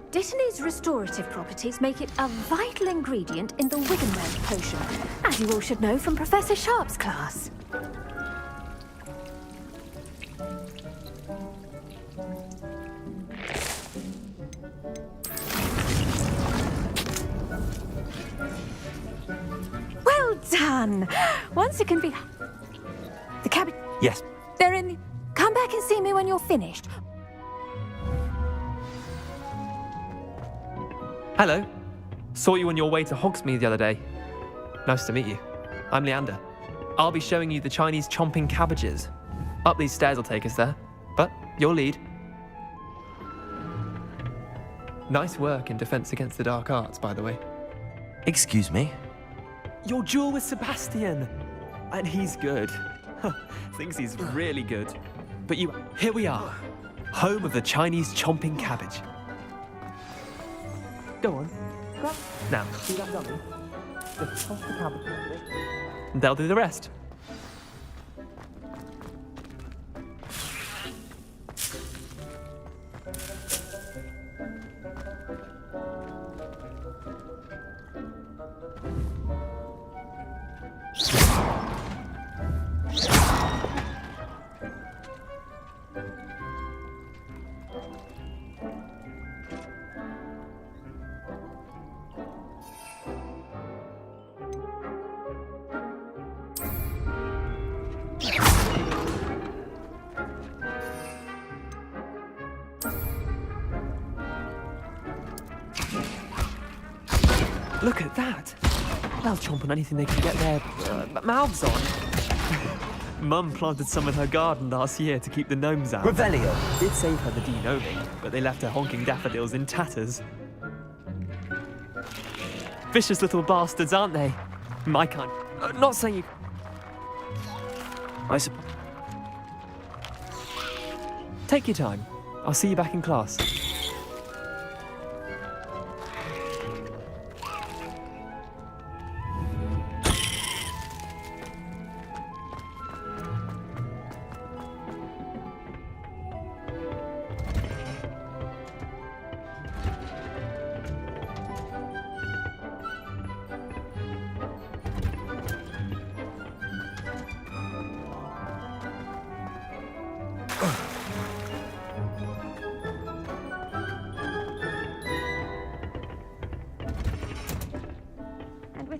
Speaker 21: Dittany's restorative properties make it a vital ingredient in the Wiggenweld potion, as you all should know from Professor Sharp's class. Well done! Once it can be... The cabbage...
Speaker 1: Yes.
Speaker 21: They're in... Come back and see me when you're finished.
Speaker 23: Hello. Saw you on your way to Hogsmeade the other day. Nice to meet you. I'm Leander. I'll be showing you the Chinese chomping cabbages. Up these stairs will take us there, but your lead. Nice work in Defense Against the Dark Arts, by the way.
Speaker 1: Excuse me?
Speaker 23: Your duel with Sebastian. And he's good. Thinks he's really good. But here we are. Home of the Chinese chomping cabbage. Go on. Now, see that dummy? Just toss the cabbage. They'll do the rest. Look at that! They'll chomp on anything they can get their mouths on. Mum planted some in her garden last year to keep the gnomes out.
Speaker 2: Revelio.
Speaker 23: Did save her the de-gnoming, but they left her honking daffodils in tatters. Vicious little bastards, aren't they? My kind. Not saying you... I suppose... Take your time. I'll see you back in class.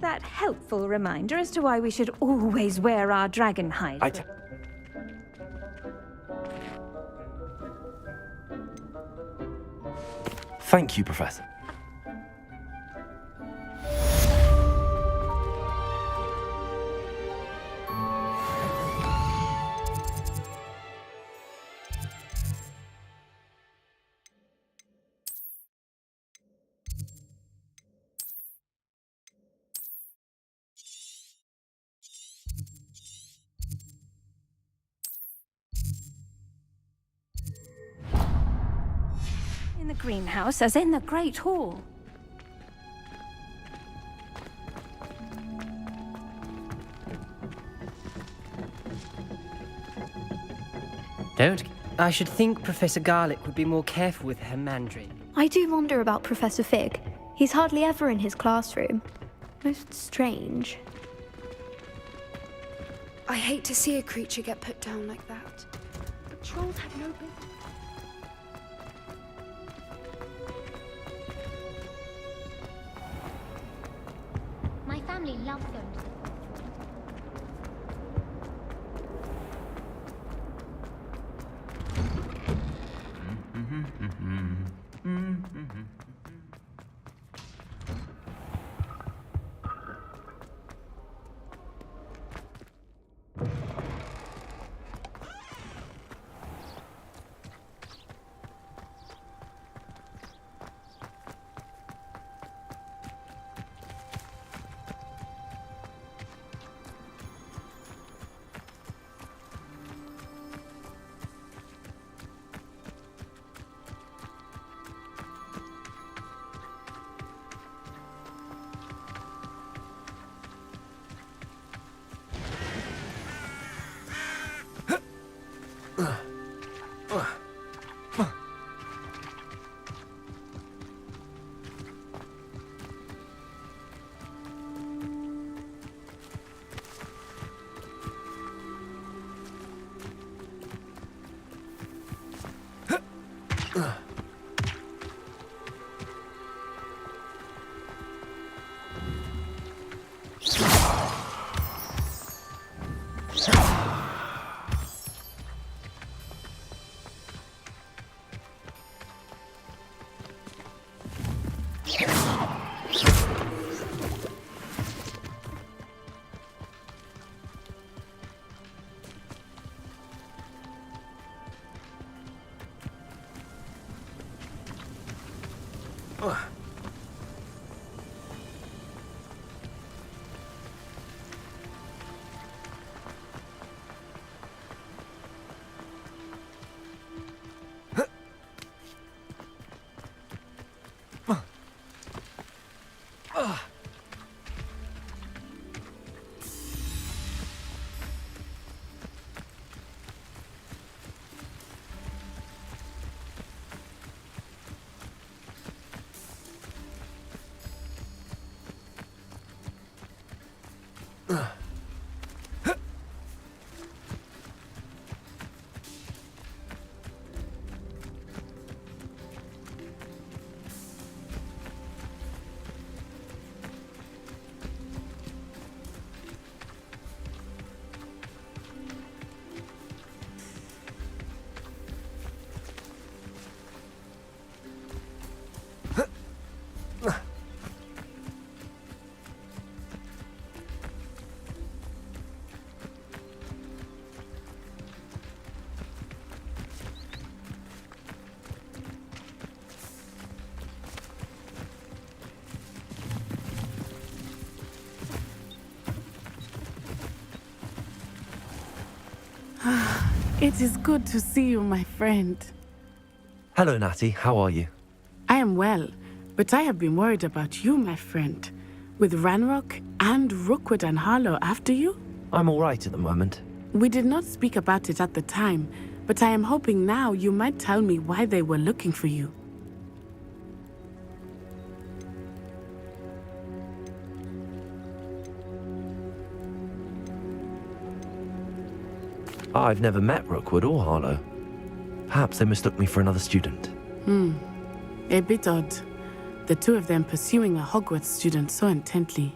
Speaker 21: That helpful reminder as to why we should always wear our dragon hide.
Speaker 1: Thank you, Professor.
Speaker 21: In the greenhouse, as in the Great Hall.
Speaker 2: I should think Professor Garlick would be more careful with her Mandarin.
Speaker 10: I do wonder about Professor Fig. He's hardly ever in his classroom. Most strange.
Speaker 4: I hate to see a creature get put down like that. But trolls have no business.
Speaker 7: My family loves them.
Speaker 3: It is good to see you, my friend.
Speaker 1: Hello, Natty. How are you?
Speaker 3: I am well, but I have been worried about you, my friend. With Ranrock and Rookwood and Harlow after you?
Speaker 1: I'm all right at the moment.
Speaker 3: We did not speak about it at the time, but I am hoping now you might tell me why they were looking for you.
Speaker 1: I've never met Rookwood or Harlow. Perhaps they mistook me for another student.
Speaker 3: A bit odd. The two of them pursuing a Hogwarts student so intently.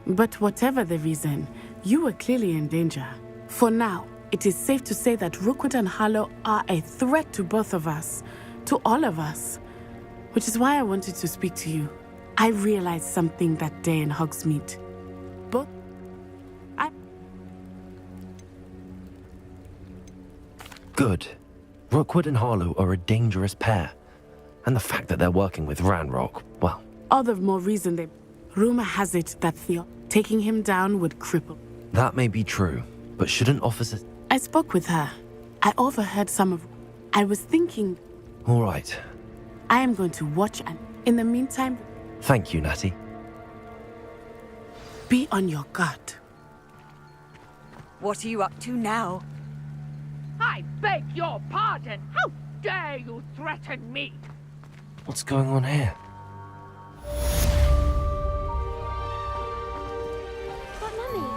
Speaker 3: But whatever the reason, you were clearly in danger. For now, it is safe to say that Rookwood and Harlow are a threat to both of us, to all of us. Which is why I wanted to speak to you. I realized something that day in Hogsmeade.
Speaker 1: Good. Rookwood and Harlow are a dangerous pair. And the fact that they're working with Ranrock, well...
Speaker 3: All the more reason they... Rumor has it that taking him down would cripple.
Speaker 1: That may be true, but shouldn't officers...
Speaker 3: I spoke with her. I overheard some of... I was thinking...
Speaker 1: All right.
Speaker 3: I am going to watch and... In the meantime...
Speaker 1: Thank you, Natty.
Speaker 3: Be on your guard.
Speaker 11: What are you up to now?
Speaker 12: I beg your pardon! How dare you threaten me?
Speaker 1: What's going on here?
Speaker 11: But Mummy...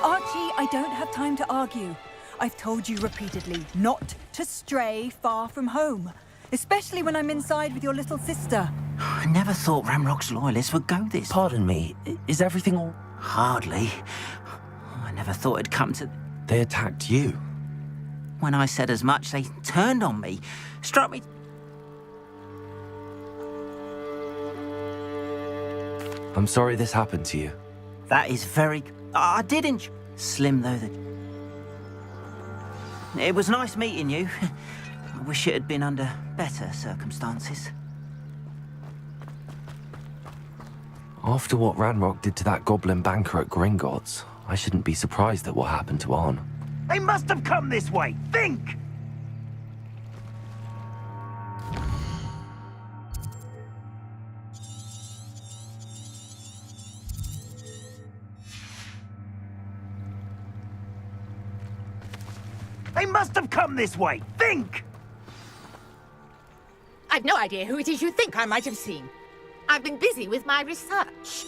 Speaker 11: Archie, I don't have time to argue. I've told you repeatedly not to stray far from home. Especially when I'm inside with your little sister.
Speaker 5: I never thought Ranrock's loyalists would go this.
Speaker 1: Pardon me, is everything all...
Speaker 5: Hardly. I never thought it'd come to...
Speaker 1: They attacked you.
Speaker 5: When I said as much, they turned on me, struck me...
Speaker 1: I'm sorry this happened to you.
Speaker 5: That is very... I didn't... Slim, though, It was nice meeting you. I wish it had been under better circumstances.
Speaker 1: After what Ranrock did to that goblin banker at Gringotts, I shouldn't be surprised at what happened to Arn.
Speaker 15: They must have come this way. Think! They must have come this way. Think!
Speaker 12: I've no idea who it is you think I might have seen. I've been busy with my research.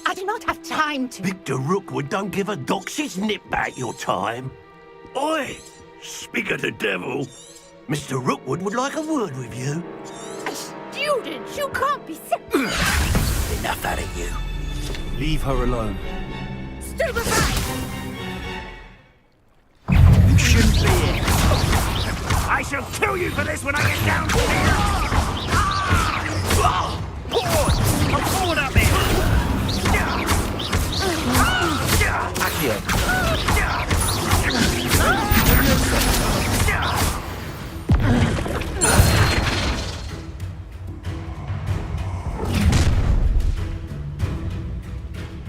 Speaker 12: I do not have time to...
Speaker 15: Victor Rookwood don't give a doxy's nip back your time. Oi! Speak of the devil. Mr. Rookwood would like a word with you.
Speaker 12: A student? You can't be sick.
Speaker 15: Enough out of you. Leave her alone.
Speaker 12: Stupefy!
Speaker 15: You shouldn't be here. I shall kill you for this when I get downstairs. I'm forward up here.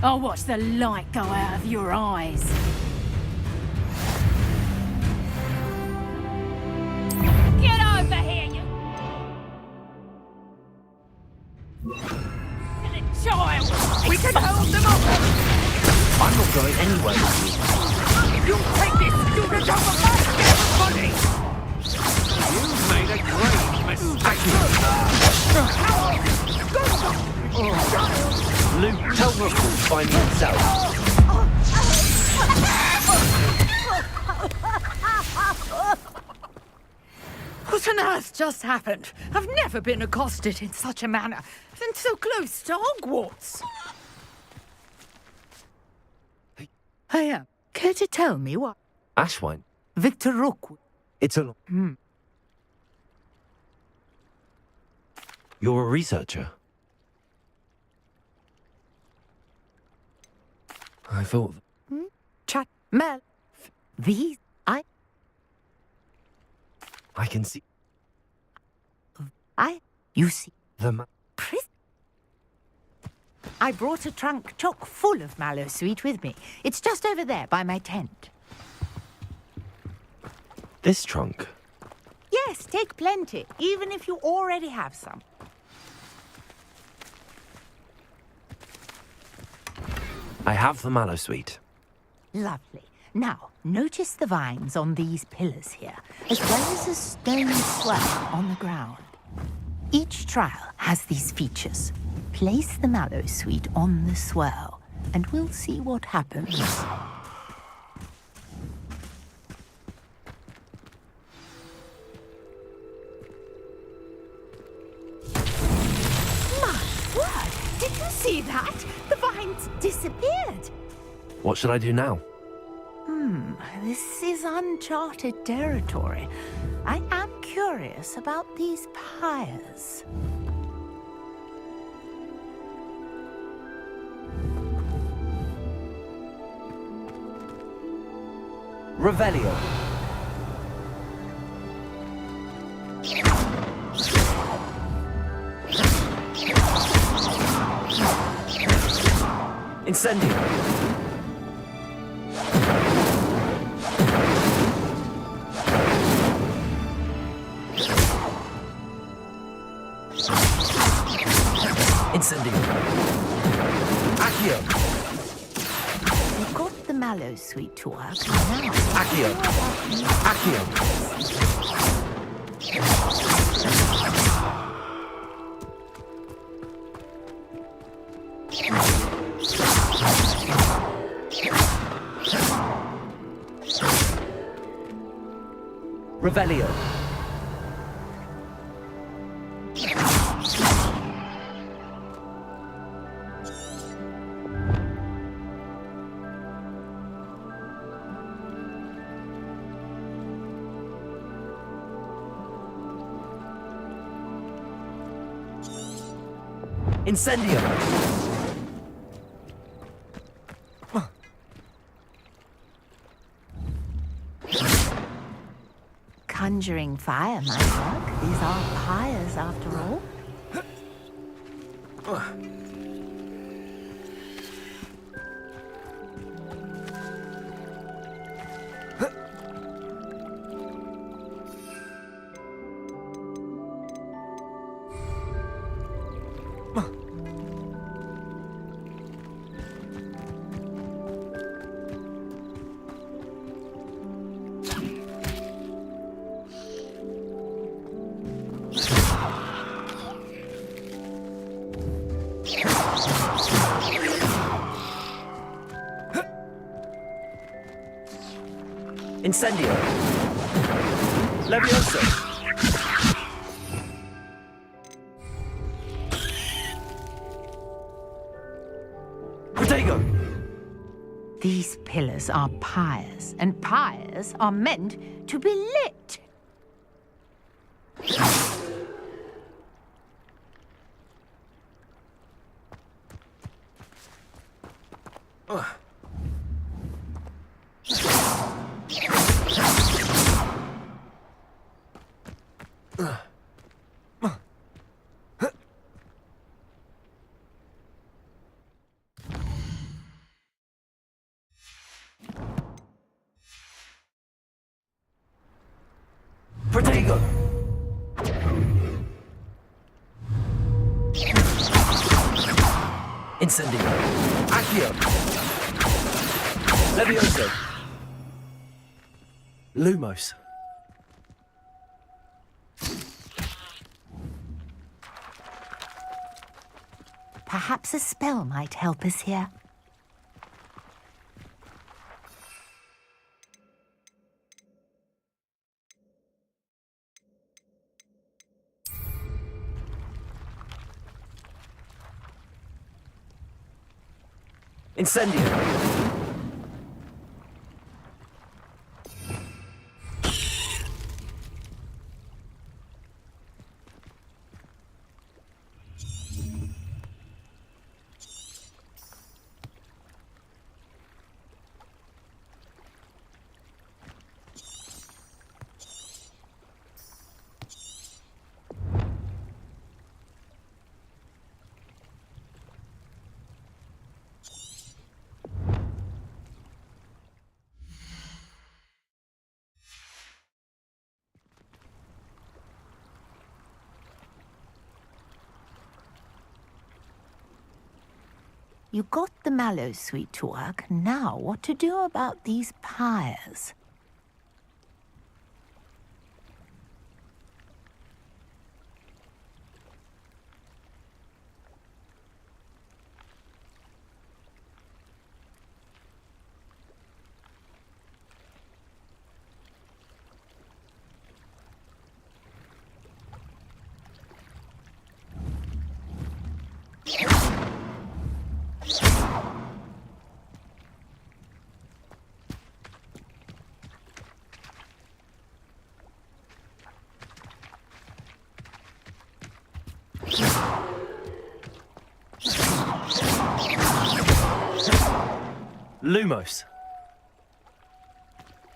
Speaker 17: I'll watch the light go out of your eyes.
Speaker 12: Get over here, you... Little child! We can hold them off!
Speaker 1: I'm not going anywhere.
Speaker 15: You take this student off of my money! You've made a great mistake.
Speaker 1: Luke, tell Rookwood to find me himself.
Speaker 12: What on earth just happened? I've never been accosted in such a manner, and so close to Hogwarts. Hey, care to tell me what?
Speaker 1: Ashwine.
Speaker 12: Victor Rookwood.
Speaker 1: It's a... You're a researcher. I thought...
Speaker 12: Chat, Mel, these,
Speaker 1: I can see...
Speaker 12: you see,
Speaker 1: The
Speaker 12: I brought a trunk chock full of mallow sweet with me. It's just over there by my tent.
Speaker 1: This trunk?
Speaker 5: Yes, take plenty, even if you already have some.
Speaker 1: I have the mallow sweet.
Speaker 5: Lovely. Now, notice the vines on these pillars here, as well as a stone swell on the ground. Each trial has these features. Place the mallow sweet on the swell, and we'll see what happens. My word! Did you see that? The vines disappeared.
Speaker 1: What should I do now?
Speaker 5: This is uncharted territory. I am curious about these pyres.
Speaker 1: Revelio. Incendio. Incendio. Accio.
Speaker 5: We got the mallow sweet to work. Now,
Speaker 1: Accio. Accio. Revelio. Incendio.
Speaker 5: Conjuring fire might work. These are pyres, after all.
Speaker 1: Incendio. Levioso. Protego.
Speaker 5: These pillars are pyres, and pyres are meant to be lit.
Speaker 1: Protego. Incendio. Accio. Levioso. Lumos.
Speaker 5: Perhaps a spell might help us here.
Speaker 1: Incendio.
Speaker 5: You got the mallow sweet to work. Now, what to do about these pyres?
Speaker 1: Lumos.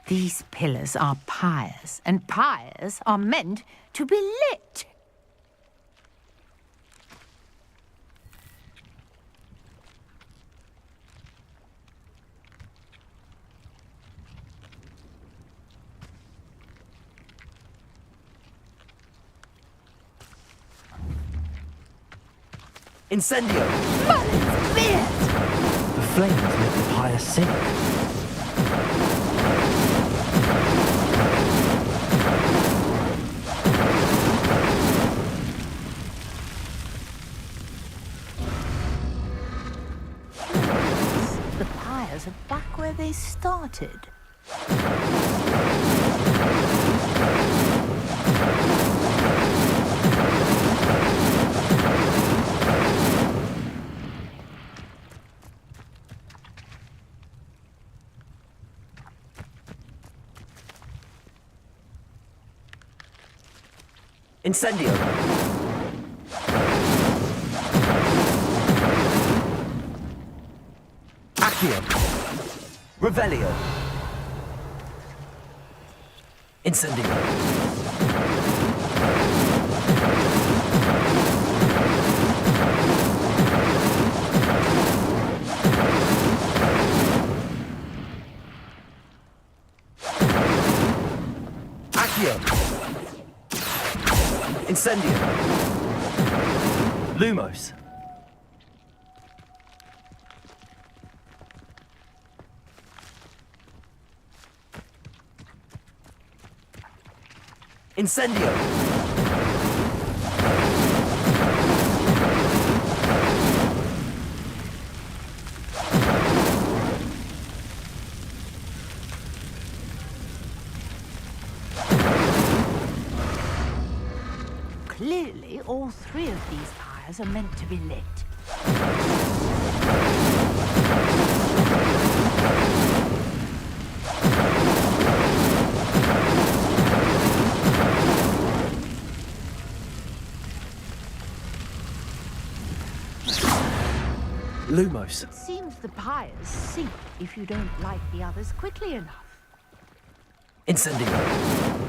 Speaker 12: These pillars are pyres, and pyres are meant to be lit.
Speaker 1: Incendio!
Speaker 12: Mullins, beard!
Speaker 1: The flames make the pyre sink.
Speaker 5: The pyres are back where they started.
Speaker 1: Incendio! Accio! Revelio! Incendio! Accio! Incendio! Lumos! Incendio!
Speaker 12: Clearly, all three of these pyres are meant to be lit.
Speaker 1: Lumos.
Speaker 12: It seems the pyres sink if you don't light the others quickly enough.
Speaker 1: Incendio!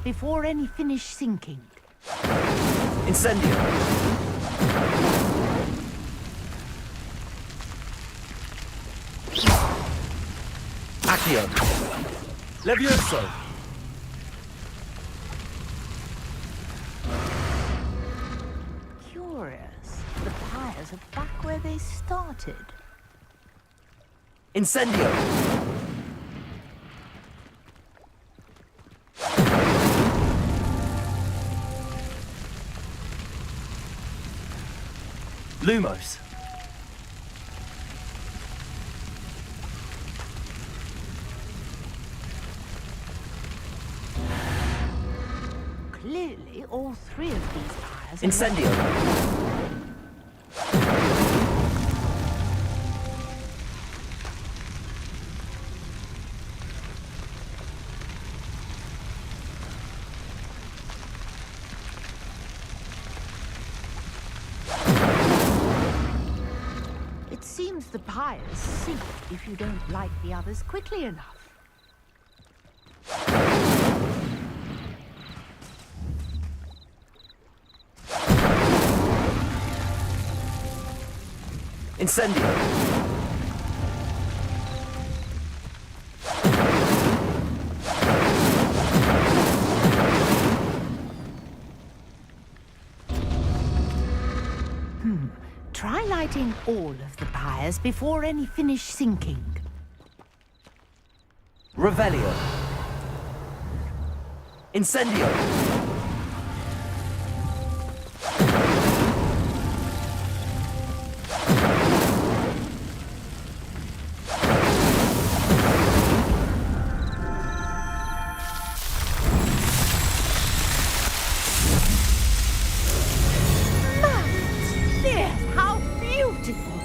Speaker 12: Before any finish sinking.
Speaker 1: Incendio! Accio! Levioso!
Speaker 5: Curious. The pyres are back where they started.
Speaker 1: Incendio! Lumos.
Speaker 12: Clearly, all three of these pyres are
Speaker 1: Incendio!
Speaker 12: It seems the pyres sink if you don't light the others quickly enough.
Speaker 1: Incendio!
Speaker 12: Try lighting all of the pyres before any finish sinking.
Speaker 1: Revelio! Incendio!
Speaker 12: Yes, how beautiful!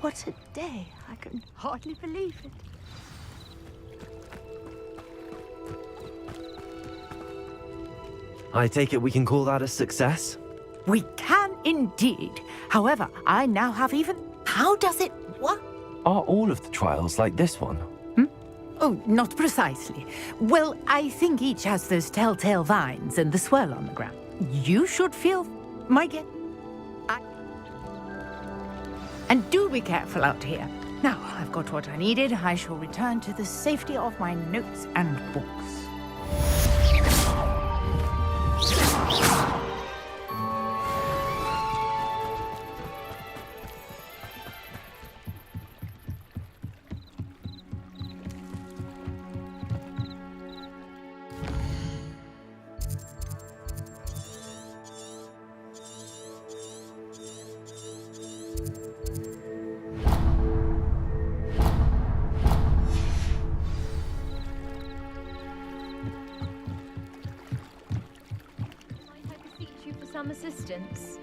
Speaker 12: What a day! I can hardly believe it.
Speaker 1: I take it we can call that a success?
Speaker 12: We can indeed. However, I now have even... How does it work?
Speaker 1: Are all of the trials like this one?
Speaker 12: Oh, not precisely. Well, I think each has those telltale vines and the swirl on the ground. You should feel my guess. And do be careful out here. Now, I've got what I needed. I shall return to the safety of my notes and books.
Speaker 14: Some assistance.